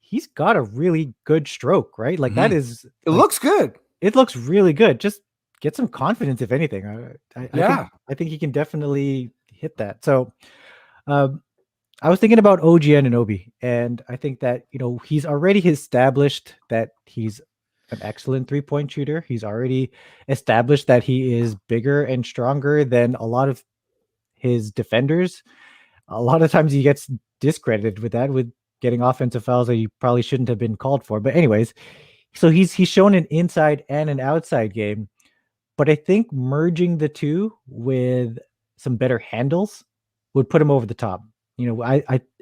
he's got a really good stroke, right? Like that is.
It looks good.
It looks really good. Just get some confidence, if anything. I think he can definitely hit that. So, I was thinking about OG Anunoby, and I think that he's already established that he's an excellent 3-point shooter. He's already established that he is bigger and stronger than a lot of his defenders. A lot of times he gets discredited with that, with getting offensive fouls that he probably shouldn't have been called for. But anyways, so he's shown an inside and an outside game. But I think merging the two with some better handles would put him over the top.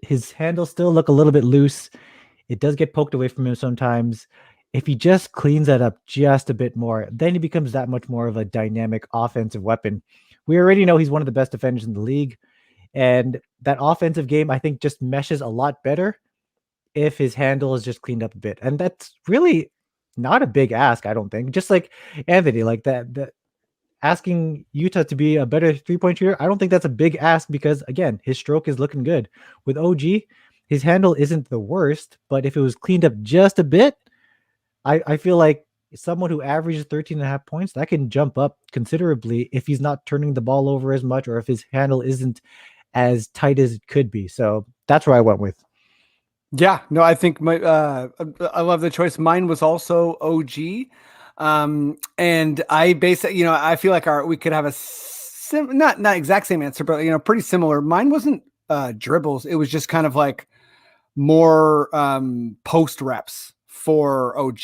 His handles still look a little bit loose. It does get poked away from him sometimes. If he just cleans that up just a bit more, then he becomes that much more of a dynamic offensive weapon. We already know he's one of the best defenders in the league. And that offensive game, I think, just meshes a lot better if his handle is just cleaned up a bit. And that's really not a big ask, I don't think. Just like Anthony, like that asking Utah to be a better 3-point shooter, I don't think that's a big ask because, again, his stroke is looking good. With OG, his handle isn't the worst, but if it was cleaned up just a bit, I feel like someone who averages 13.5 points, that can jump up considerably if he's not turning the ball over as much or if his handle isn't as tight as it could be. So that's where I went with.
Yeah, no, I think I love the choice. Mine was also OG. And I basically, I feel like we could have a not exact same answer, but pretty similar. Mine wasn't dribbles. It was just kind of like more post reps for OG,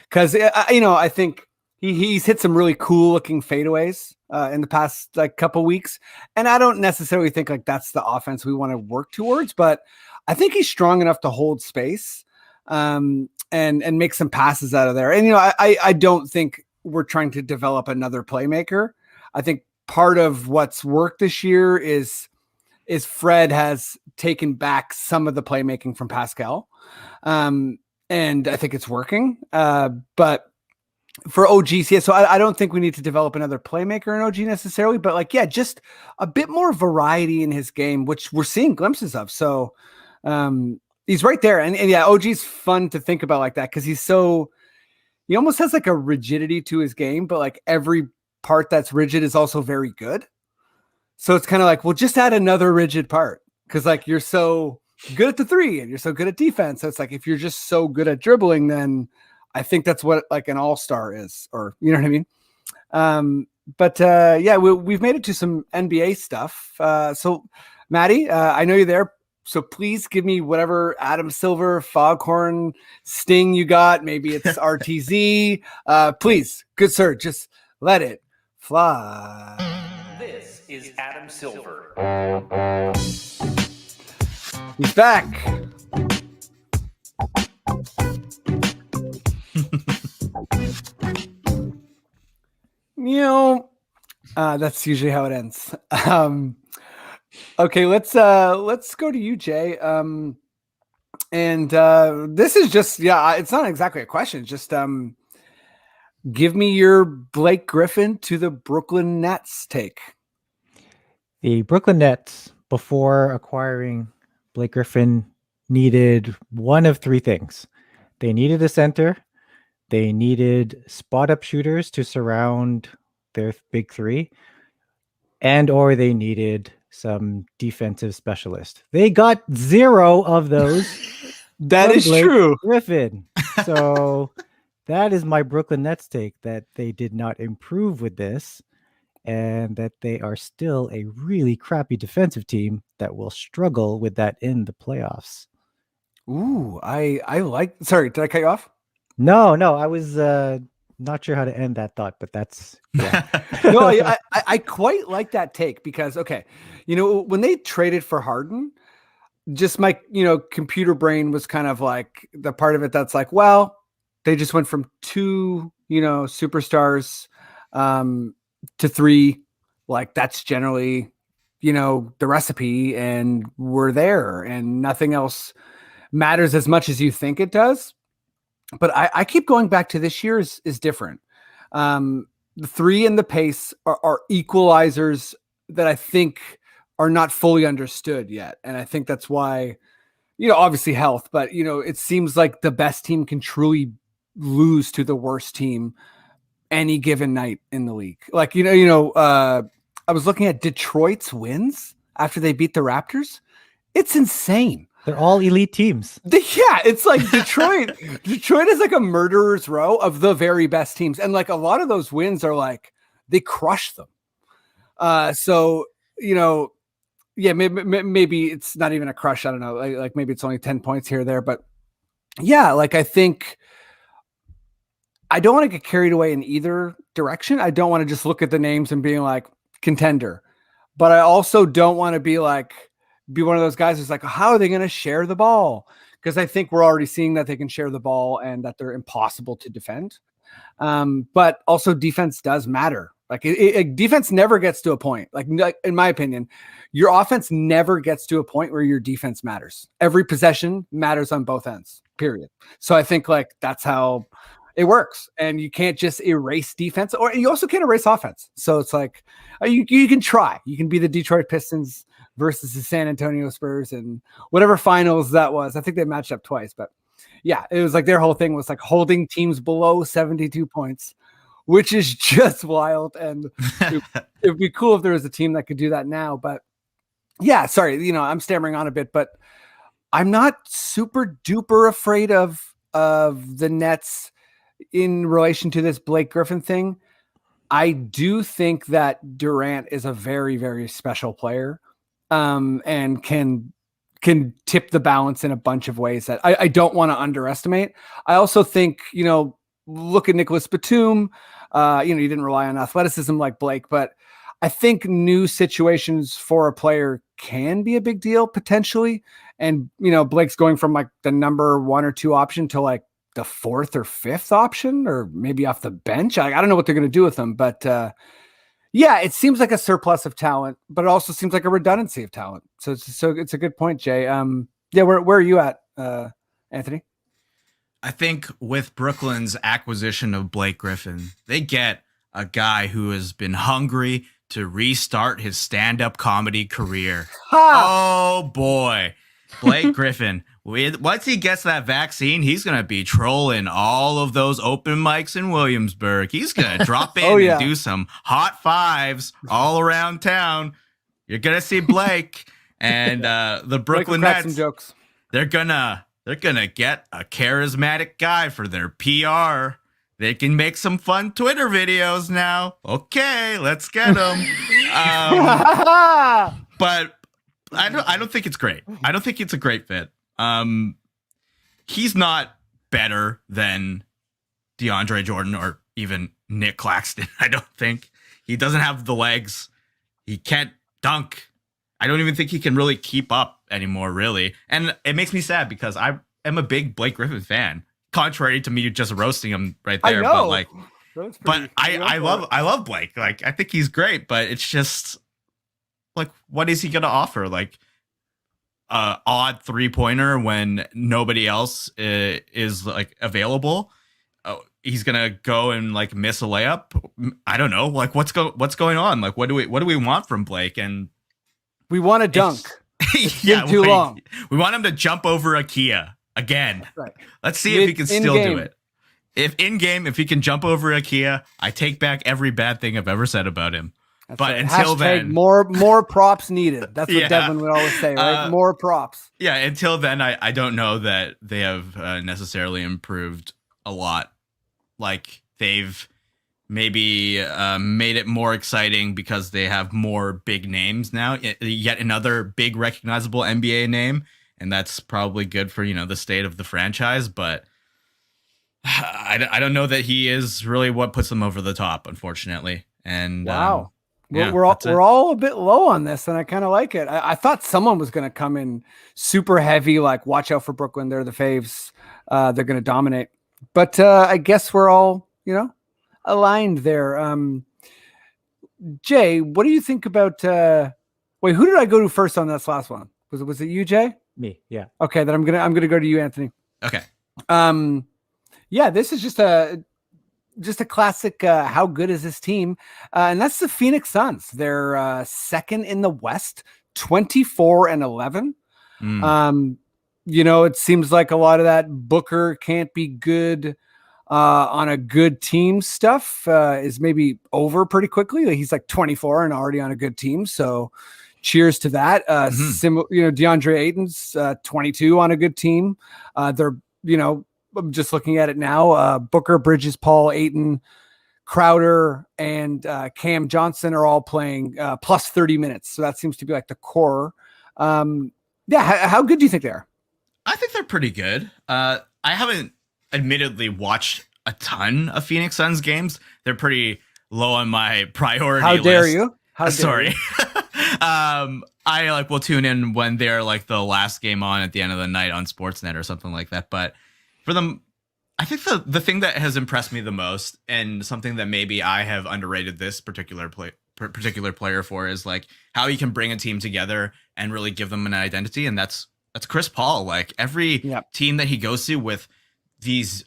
because I think he's hit some really cool looking fadeaways in the past couple weeks, and I don't necessarily think like that's the offense we want to work towards, but I think he's strong enough to hold space and make some passes out of there. And I don't think we're trying to develop another playmaker. I think part of what's worked this year is Fred has taken back some of the playmaking from Pascal. And I think it's working. But for OG, so I don't think we need to develop another playmaker in OG necessarily, but just a bit more variety in his game, which we're seeing glimpses of. So he's right there. And yeah, OG's fun to think about like that, because he almost has like a rigidity to his game, but every part that's rigid is also very good. So it's kind of like, well, just add another rigid part, because you're so good at the 3 and you're so good at defense. So it's like, if you're just so good at dribbling, then I think that's what an all-star is, or you know what I mean? Yeah, we've made it to some NBA stuff. So Maddie, I know you're there. So please give me whatever Adam Silver, Foghorn, Sting you got. Maybe it's RTZ. Please, good sir, just let it fly.
This is Adam Silver.
He's back. That's usually how it ends. Okay, let's go to you, Jay. And this is just it's not exactly a question. Just give me your Blake Griffin to the Brooklyn Nets take.
The Brooklyn Nets, before acquiring Blake Griffin, needed one of three things. They needed a center. They needed spot-up shooters to surround their big three. Or they needed some defensive specialist. They got zero of those.
That is
Blake
true.
Griffin. So that is my Brooklyn Nets take, that they did not improve with this, and that they are still a really crappy defensive team that will struggle with that in the playoffs.
Ooh, I like. Sorry, did I cut you off?
No, I was not sure how to end that thought, but that's
No, I quite like that take because when they traded for Harden, just my computer brain was kind of like the part of it that's like, well, they just went from two superstars to three. Like that's generally the recipe, and we're there, and nothing else matters as much as you think it does. But I keep going back to this year is different. The three and the pace are equalizers that I think are not fully understood yet. And I think that's why, obviously health, but it seems like the best team can truly lose to the worst team any given night in the league. Like, I was looking at Detroit's wins after they beat the Raptors. It's insane.
They're all elite teams.
Yeah, it's like Detroit. Detroit is like a murderer's row of the very best teams. And like a lot of those wins are like, they crush them. Maybe it's not even a crush. I don't know. Like maybe it's only 10 points here or there. But yeah, like I think I don't want to get carried away in either direction. I don't want to just look at the names and being like contender. But I also don't want to be one of those guys who's like, how are they going to share the ball? Because I think we're already seeing that they can share the ball and that they're impossible to defend. But also defense does matter. Like defense never gets to a point. Like in my opinion, your offense never gets to a point where your defense matters. Every possession matters on both ends, period. So I think like that's how it works. And you can't just erase defense, or you also can't erase offense. So it's like you can try. You can be the Detroit Pistons versus the San Antonio Spurs and whatever finals that was. I think they matched up twice, but yeah, it was like their whole thing was like holding teams below 72 points, which is just wild. And it'd be cool if there was a team that could do that now. But yeah, sorry, I'm stammering on a bit, but I'm not super duper afraid of the Nets in relation to this Blake Griffin thing. I do think that Durant is a very, very special player. And can tip the balance in a bunch of ways that I don't want to underestimate. I also think, look at Nicholas Batum. He didn't rely on athleticism like Blake, but I think new situations for a player can be a big deal potentially. And, Blake's going from like the number 1 or 2 option to like the 4th or 5th option, or maybe off the bench. I don't know what they're going to do with him, but, yeah, it seems like a surplus of talent, but it also seems like a redundancy of talent. So it's a good point, Jay. Where are you at, Anthony?
I think with Brooklyn's acquisition of Blake Griffin, they get a guy who has been hungry to restart his stand-up comedy career. Oh boy, Blake Griffin. Once he gets that vaccine, he's going to be trolling all of those open mics in Williamsburg. He's going to drop in and do some hot fives all around town. You're going to see Blake and the Brooklyn Nets.
Some jokes.
They're going to get a charismatic guy for their PR. They can make some fun Twitter videos now. Okay, let's get them. But I don't think it's great. I don't think it's a great fit. He's not better than DeAndre Jordan or even Nick Claxton. I don't think. He doesn't have the legs. He can't dunk. I don't even think he can really keep up anymore, really. And it makes me sad because I am a big Blake Griffin fan. Contrary to me just roasting him right there,
I know.
but like, I love Blake. Like, I think he's great, but it's just like, what is he gonna offer? Like, odd 3-pointer when nobody else is like available. He's gonna go and like miss a layup. I don't know. Like, what's going on? Like, what do we want from Blake? And
we want a dunk. It's
yeah,
been too long.
We want him to jump over a Kia again.
Right.
Let's see if he can still do it. If in game, if he can jump over a Kia, I take back every bad thing I've ever said about him.
That's
but
right.
until
Hashtag
then,
more props needed. That's what
Yeah.
Devin would always say, right? More props.
yeah, until then, I don't know that they have necessarily improved a lot. Like, they've maybe made it more exciting because they have more big names now. Yet another big recognizable NBA name, and that's probably good for, the state of the franchise. But I don't know that he is really what puts them over the top, unfortunately. And
Wow.
yeah,
we're all a bit low on this, and I kind of like it. I thought someone was going to come in super heavy, like watch out for Brooklyn. They're the faves. They're going to dominate. But I guess we're all, aligned there. Jay, what do you think about? Wait, who did I go to first on this last one? Was it you, Jay?
Me, yeah.
Okay, then I'm gonna go to you, Anthony.
okay.
Yeah, this is just a classic. How good is this team? And that's the Phoenix Suns. They're second in the West, 24-11. It seems like a lot of that Booker can't be good on a good team stuff is maybe over pretty quickly. Like, he's like 24 and already on a good team. So cheers to that. DeAndre Ayton's 22 on a good team. They're, I'm just looking at it now. Booker, Bridges, Paul, Ayton, Crowder, and Cam Johnson are all playing plus 30 minutes. So that seems to be like the core. How good do you think they are?
I think they're pretty good. I haven't admittedly watched a ton of Phoenix Suns games. They're pretty low on my priority list.
How dare you?
Sorry. I will tune in when they're like the last game on at the end of the night on Sportsnet or something like that. But for them, I think the thing that has impressed me the most, and something that maybe I have underrated this particular player for, is like how he can bring a team together and really give them an identity. And that's Chris Paul. Like, every team that he goes to with these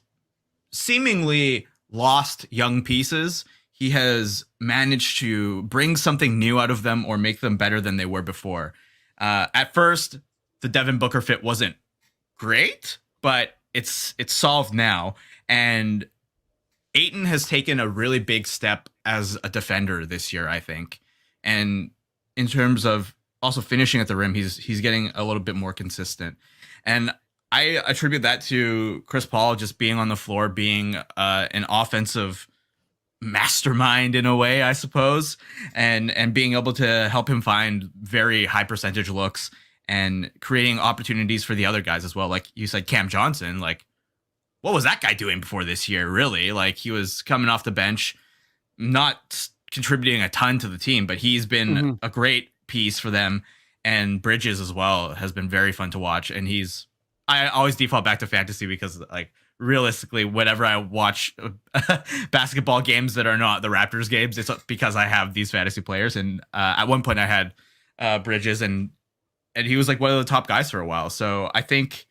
seemingly lost young pieces, he has managed to bring something new out of them or make them better than they were before. At first, the Devin Booker fit wasn't great, but it's solved now. And Ayton has taken a really big step as a defender this year, I think. And in terms of also finishing at the rim, he's getting a little bit more consistent. And I attribute that to Chris Paul just being on the floor, being an offensive mastermind in a way, I suppose, and being able to help him find very high percentage looks and creating opportunities for the other guys as well. Like you said, Cam Johnson, like, what was that guy doing before this year, really? Like, he was coming off the bench, not contributing a ton to the team, but he's been a great piece for them. And Bridges as well has been very fun to watch. And I always default back to fantasy because, like, realistically, whenever I watch basketball games that are not the Raptors games, it's because I have these fantasy players. And at one point I had Bridges, and he was like one of the top guys for a while. So I think,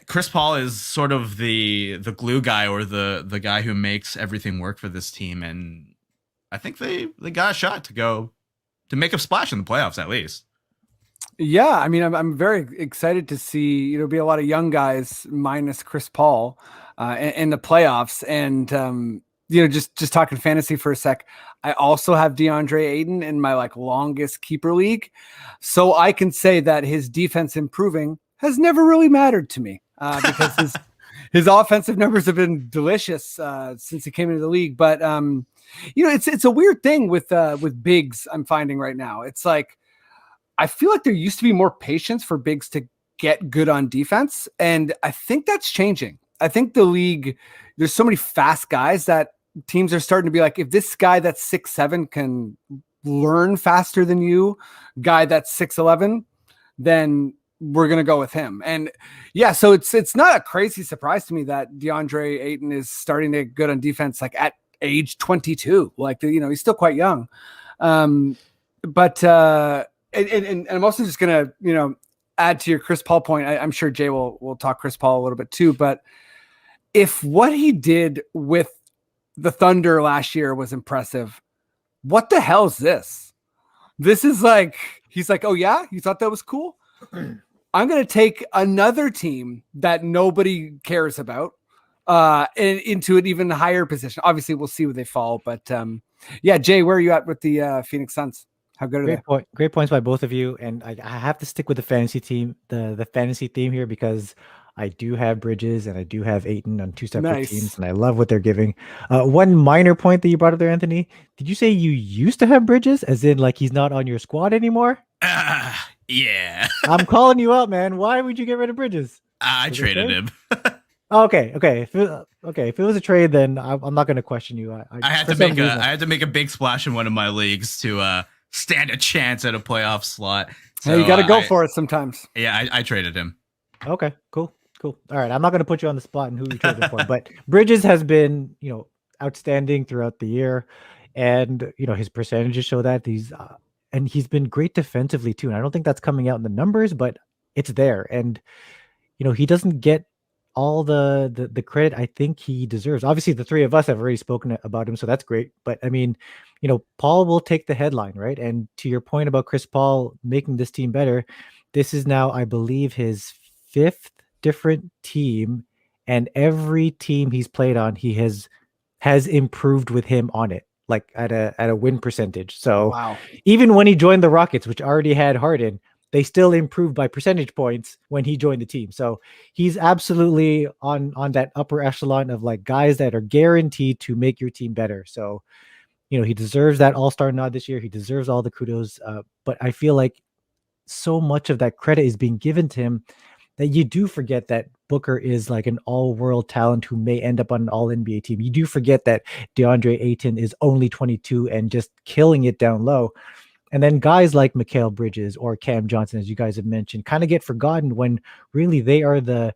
Chris Paul is sort of the glue guy, or the guy who makes everything work for this team. And I think they got a shot to make a splash in the playoffs, at least.
Yeah, I mean, I'm very excited to see, be a lot of young guys minus Chris Paul in the playoffs. And, just talking fantasy for a sec, I also have DeAndre Ayton in my longest keeper league. So I can say that his defense improving has never really mattered to me because his offensive numbers have been delicious since he came into the league. But, it's a weird thing with bigs I'm finding right now. It's like, I feel like there used to be more patience for bigs to get good on defense. And I think that's changing. I think the league, there's so many fast guys that teams are starting to be like, if this guy that's 6'7" can learn faster than you, guy that's 6'11", then we're going to go with him. And yeah, so it's not a crazy surprise to me that DeAndre Ayton is starting to get good on defense, like at age 22, like, you know, he's still quite young. But I'm also just going to, you know, add to your Chris Paul point. I'm sure Jay will talk Chris Paul a little bit too, but if what he did with the Thunder last year was impressive, what the hell is this? This is like, he's like, oh yeah, you thought that was cool? I'm going to take another team that nobody cares about into an even higher position. Obviously, we'll see where they fall. But yeah, Jay, where are you at with the Phoenix Suns? How good are they?
Great points by both of you. And I have to stick with the fantasy team, the fantasy theme here, because I do have Bridges and I do have Ayton on two separate teams, and I love what they're giving. One minor point that you brought up there, Anthony. Did you say you used to have Bridges, as in like he's not on your squad anymore?
Yeah.
I'm calling you out, man. Why would you get rid of Bridges?
I traded him.
Okay. If it was a trade, then I'm not going to question you.
I had to make a big splash in one of my leagues to stand a chance at a playoff slot. So
hey, you got to go for it sometimes.
Yeah, I traded him.
Okay, cool. All right, I'm not going to put you on the spot and who you traded for, but Bridges has been, you know, outstanding throughout the year, and you know his percentages show that and he's been great defensively too. And I don't think that's coming out in the numbers, but it's there. And you know he doesn't get all the credit I think he deserves. Obviously, the three of us have already spoken about him, so that's great. But I mean, you know, Paul will take the headline, right? And to your point about Chris Paul making this team better, this is now, I believe, his 5th different team, and every team he's played on, he has improved with him on it, like at a win percentage. So
wow.
Even when he joined the Rockets, which already had Harden, they still improved by percentage points when he joined the team. So he's absolutely on that upper echelon of like guys that are guaranteed to make your team better. So, you know, he deserves that all-star nod this year. He deserves all the kudos. But I feel like so much of that credit is being given to him that you do forget that Booker is like an all-world talent who may end up on an all-NBA team. You do forget that DeAndre Ayton is only 22 and just killing it down low. And then guys like Mikal Bridges or Cam Johnson, as you guys have mentioned, kind of get forgotten when really they are the,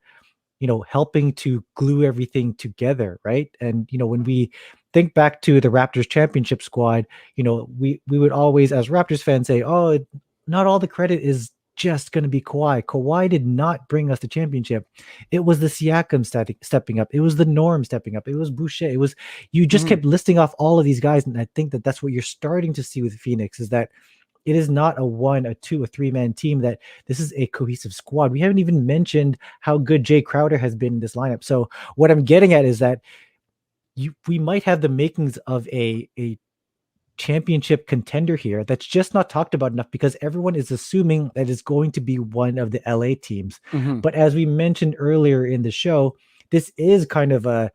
you know, helping to glue everything together, right? And, you know, when we think back to the Raptors championship squad, you know, we would always, as Raptors fans, say, oh, not all the credit is just going to be Kawhi. Kawhi did not bring us the championship. It was the Siakam stepping up. It was the Norm stepping up. It was Boucher. It was, you just kept listing off all of these guys. And I think that that's what you're starting to see with Phoenix, is that it is not a 1, a 2, a 3-man team, that this is a cohesive squad. We haven't even mentioned how good Jay Crowder has been in this lineup. So what I'm getting at is that we might have the makings of a championship contender here that's just not talked about enough, because everyone is assuming that it's going to be one of the LA teams. But as we mentioned earlier in the show, this is kind of a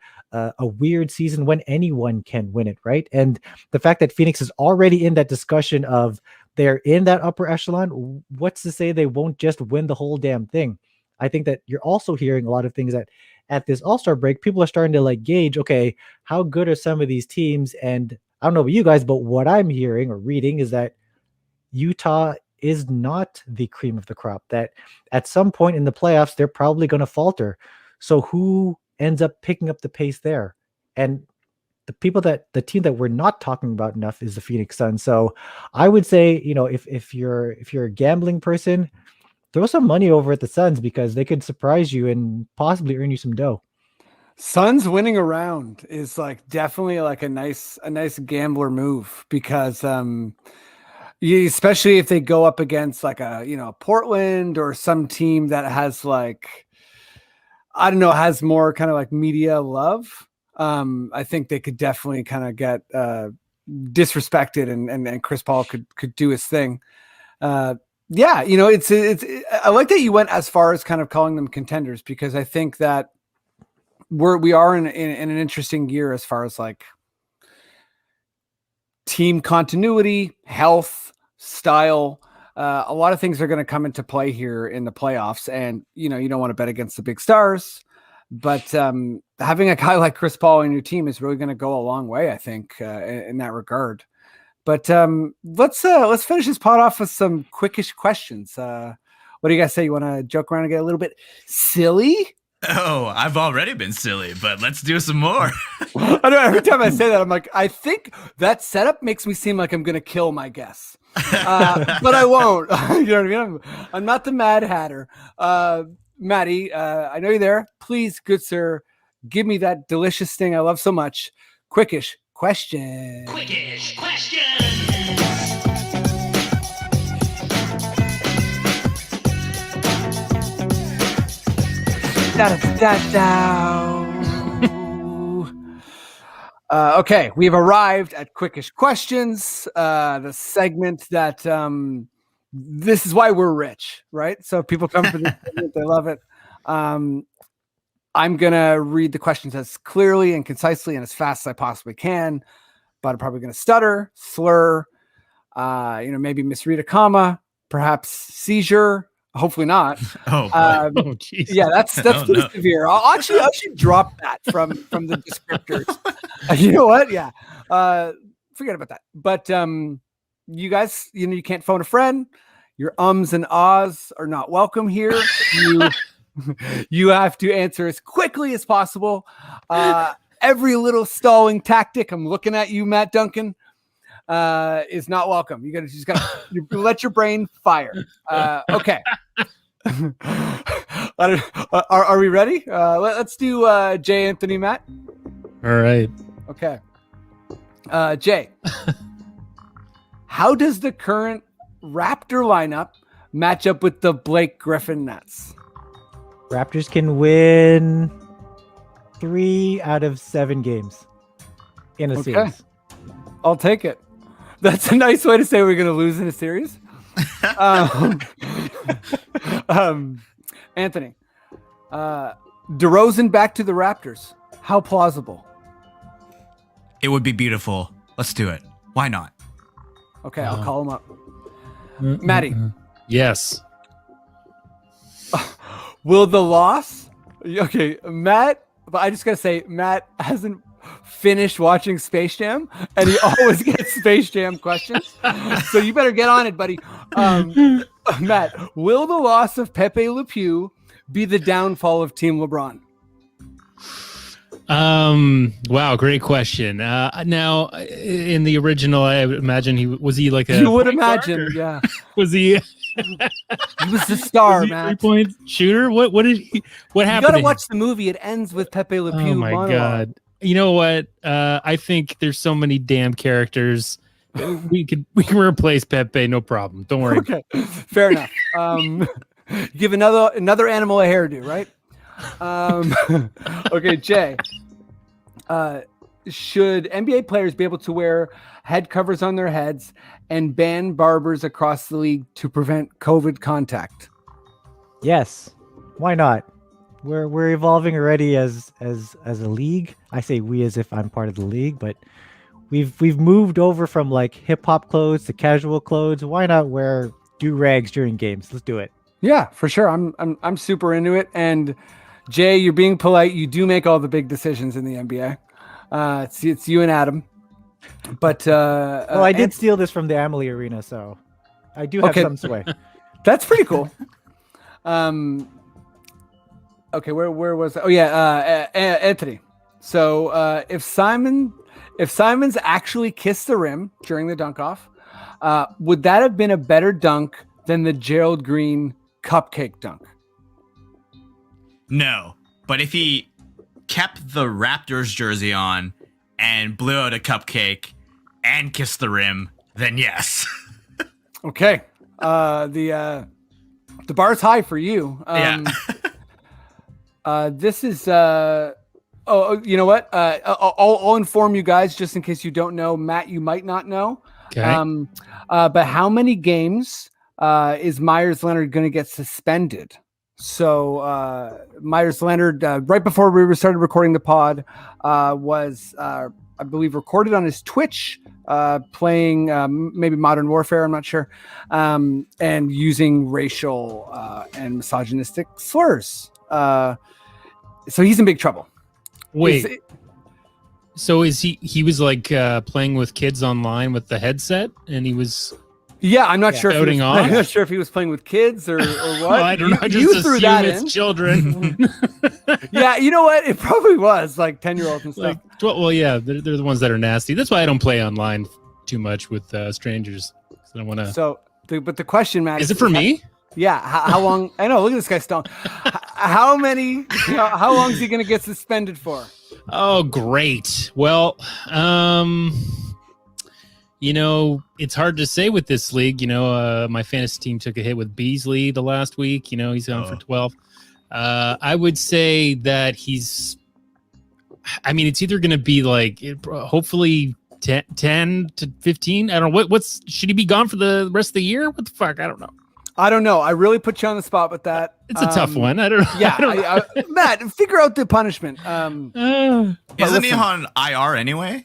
weird season when anyone can win it, right? And the fact that Phoenix is already in that discussion of they're in that upper echelon, what's to say they won't just win the whole damn thing? I think that you're also hearing a lot of things that at this All-Star break, people are starting to like gauge, okay, how good are some of these teams? And I don't know about you guys, but what I'm hearing or reading is that Utah is not the cream of the crop, that at some point in the playoffs, they're probably going to falter. So who ends up picking up the pace there? And the team that we're not talking about enough is the Phoenix Suns. So I would say, you know, if you're a gambling person, throw some money over at the Suns, because they could surprise you and possibly earn you some dough.
Suns winning a round is like definitely like a nice gambler move, because especially if they go up against like a, you know, Portland or some team that has like, I don't know, has more kind of like media love. I think they could definitely kind of get disrespected, and Chris Paul could do his thing. Yeah, you know, it's I like that you went as far as kind of calling them contenders, because I think that we are in an interesting year as far as like team continuity, health, style. a lot of things are going to come into play here in the playoffs, and you don't want to bet against the big stars, but having a guy like Chris Paul in your team is really going to go a long way, I think, in that regard. But let's finish this pod off with some quickish questions. What do you guys say? You want to joke around and get a little bit silly?
Oh, I've already been silly, but let's do some more.
I know every time I say that, I'm like, I think that setup makes me seem like I'm going to kill my guests. But I won't. You know what I mean? I'm not the Mad Hatter. Maddie, I know you're there. Please, good sir, give me that delicious thing I love so much. Quickish question.
Quickish question.
Okay, we've arrived at Quickish Questions, the segment that this is why we're rich, right? So people come for this segment, they love it. I'm gonna read the questions as clearly and concisely and as fast as I possibly can, but I'm probably gonna stutter, slur, maybe misread a comma, perhaps seizure. Hopefully not.
Oh, geez.
Yeah, that's pretty severe. I should drop that from the descriptors. You know what? Yeah, forget about that. But you guys, you can't phone a friend. Your ums and ahs are not welcome here. You have to answer as quickly as possible. Every little stalling tactic, I'm looking at you, Matt Duncan, is not welcome. You let your brain fire. Okay. Are we ready? Let's do Jay, Anthony, Matt.
All right.
Okay. Jay, how does the current Raptor lineup match up with the Blake Griffin Nets?
Raptors can win 3 out of 7 games in a series.
I'll take it. That's a nice way to say we're going to lose in a series. Anthony, DeRozan back to the Raptors. How plausible?
It would be beautiful. Let's do it. Why not?
Okay, I'll call him up. Maddie.
Yes.
Will the loss? Okay, Matt. But I just gotta say, Matt hasn't finished watching Space Jam, and he always gets Space Jam questions. So you better get on it, buddy. Matt, will the loss of Pepe Le Pew be the downfall of Team LeBron?
Wow, great question. Now in the original, I would imagine was he like a
you would imagine, yeah.
Was he
he was the star, man.
3-point shooter? What happened?
You gotta watch the movie. It ends with Pepe Le Pew.
Oh my
monologue.
God. You know what? I think there's so many damn characters. We can replace Pepe, no problem. Don't worry.
Okay, fair enough. Give another animal a hairdo, right? Okay, Jay. Should NBA players be able to wear head covers on their heads and ban barbers across the league to prevent COVID contact?
Yes. Why not? We're evolving already as a league. I say we as if I'm part of the league, but we've moved over from like hip hop clothes to casual clothes. Why not wear do-rags during games? Let's do it.
Yeah, for sure. I'm super into it. And Jay, you're being polite. You do make all the big decisions in the NBA. It's you and Adam. But
well, I did steal this from the Amalie Arena, so I do have some sway.
That's pretty cool. Okay, where was it? Oh yeah, Antony. So if Simon's actually kissed the rim during the dunk off, would that have been a better dunk than the Gerald Green cupcake dunk?
No, but if he kept the Raptors jersey on and blew out a cupcake and kissed the rim, then yes.
Okay, the bar's high for you.
Yeah.
This is you know what? I'll inform you guys just in case you don't know. Matt, you might not know.
Okay.
But how many games is Myers Leonard going to get suspended? So Myers Leonard, right before we started recording the pod, was I believe, recorded on his Twitch, playing maybe Modern Warfare. I'm not sure, and using racial and misogynistic slurs. So he's in big trouble.
Wait. So is he was like playing with kids online with the headset, and he was
Yeah, I'm not sure.
Outing off?
I'm not sure if he was playing with kids or what.
Well, I don't know. I
You
just
threw
assume
that
it's
in.
children.
Yeah, you know what? It probably was like 10-year-olds and stuff.
Like, well, yeah, they're the ones that are nasty. That's why I don't play online too much with strangers. 'Cause I don't want to.
So, but the question, Matt,
Is it for me?
Yeah. How long? I know. Look at this guy stoned. How many? How long is he going to get suspended for?
Oh, great. Well, it's hard to say with this league. My fantasy team took a hit with Beasley the last week. He's on for 12. I would say that it's either going to be like, hopefully 10 to 15. I don't know. Should he be gone for the rest of the year? What the fuck? I don't know.
I don't know. I really put you on the spot with that.
It's a tough one. I don't know.
Yeah, Matt, figure out the punishment.
Isn't he on IR anyway?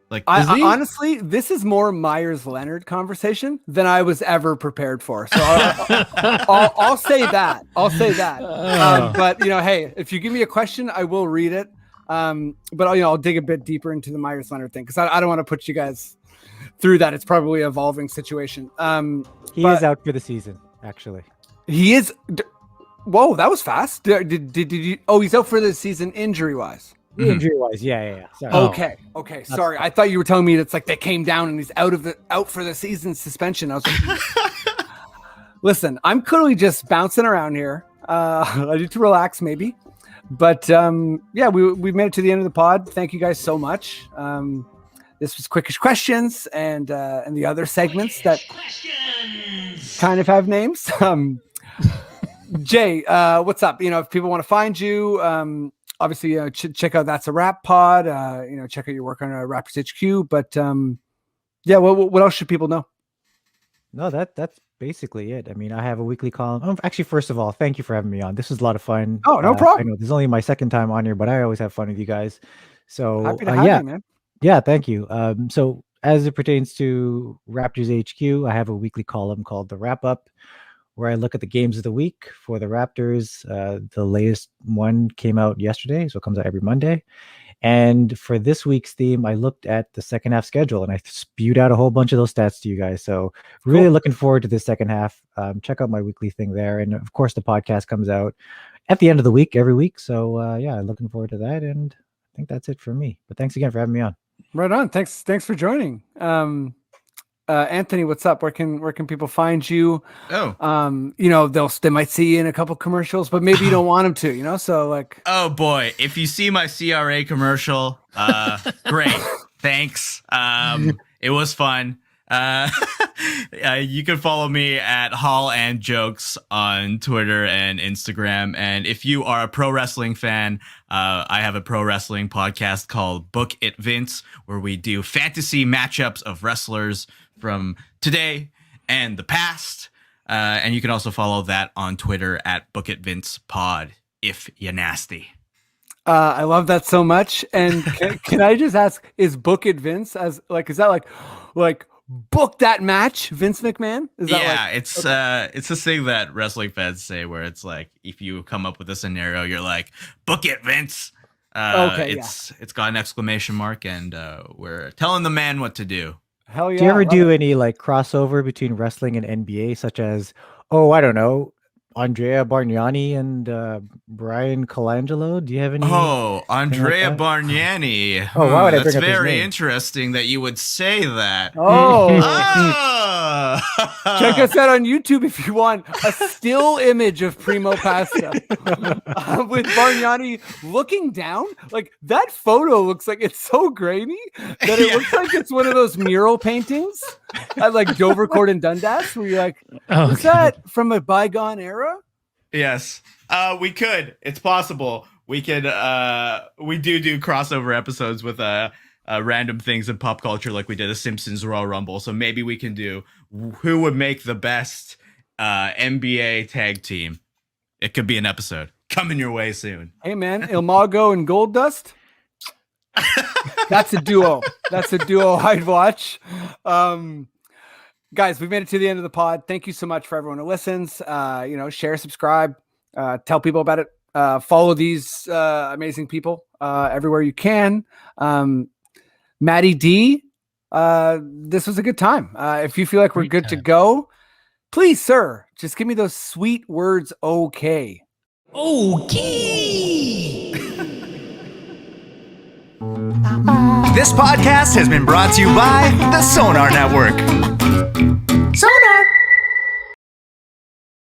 Like,
honestly, this is more Myers-Leonard conversation than I was ever prepared for. So I'll say that. But hey, if you give me a question, I will read it. But I'll dig a bit deeper into the Myers-Leonard thing because I don't want to put you guys through that. It's probably an evolving situation.
He is out for the season, actually.
He is. Whoa, that was fast. Did you? Oh, he's out for the season injury-wise.
Injury-wise, yeah. Sorry.
Okay. Sorry, I thought you were telling me it's like they came down and he's out for the season suspension. I was like, listen, I'm clearly just bouncing around here. I need to relax, maybe. But we made it to the end of the pod. Thank you guys so much. This was Quickish Questions and the other segments that kind of have names. Jay, what's up? If people want to find you, obviously, check out That's a Rap Pod. Check out your work on Raptors HQ. But what else should people know?
No, that's basically it. I mean, I have a weekly column. Actually, first of all, thank you for having me on. This was a lot of fun.
Oh, no problem.
I know this is only my second time on here, but I always have fun with you guys. So
happy to have you, man.
Yeah, thank you. So as it pertains to Raptors HQ, I have a weekly column called The Wrap Up, where I look at the games of the week for the Raptors. The latest one came out yesterday, so it comes out every Monday. And for this week's theme, I looked at the second half schedule and I spewed out a whole bunch of those stats to you guys. So really looking forward to this second half. Check out my weekly thing there. And of course, the podcast comes out at the end of the week, every week. So looking forward to that. And I think that's it for me. But thanks again for having me on.
Right on. Thanks for joining. Antony, what's up? Where can people find you? They might see you in a couple commercials, but maybe you don't want them to, so like.
Oh boy, if you see my CRA commercial, great. Thanks. It was fun. You can follow me at Hall and Jokes on Twitter and Instagram. And if you are a pro wrestling fan, I have a pro wrestling podcast called Book It Vince, where we do fantasy matchups of wrestlers from today and the past. And you can also follow that on Twitter at Book It Vince Pod if you're nasty.
I love that so much. And can I just ask, is Book It Vince is that like book that match, Vince McMahon? Is that
it's this thing that wrestling fans say where it's like, if you come up with a scenario, you're like, book it, Vince. It's got an exclamation mark, and we're telling the man what to do.
Hell yeah.
Do you ever do any like crossover between wrestling and NBA, such as, I don't know, Andrea Bargnani and Brian Colangelo? Do you have any?
Oh, Andrea Bargnani.
Oh, why would I bring
That's
up his
very
name?
interesting that you would say that.
Check us out on YouTube if you want a still image of Primo Pasta with Bargnani looking down. Like, that photo looks like it's so grainy that it looks like it's one of those mural paintings at like Dovercourt and Dundas, where you're like, is that from a bygone era?
Yes, we could. It's possible. We could. We do crossover episodes with random things in pop culture, like we did a Simpsons Royal Rumble. So maybe we can do who would make the best NBA tag team. It could be an episode coming your way soon.
Hey man, Ilmago and Gold Dust. That's a duo. That's a duo I'd watch. Guys, we've made it to the end of the pod. Thank you so much for everyone who listens. Share, subscribe, tell people about it. Follow these amazing people everywhere you can. Maddie D, this was a good time. If you feel like we're good to go, please, sir, just give me those sweet words. Okay.
This podcast has been brought to you by the Sonar Network.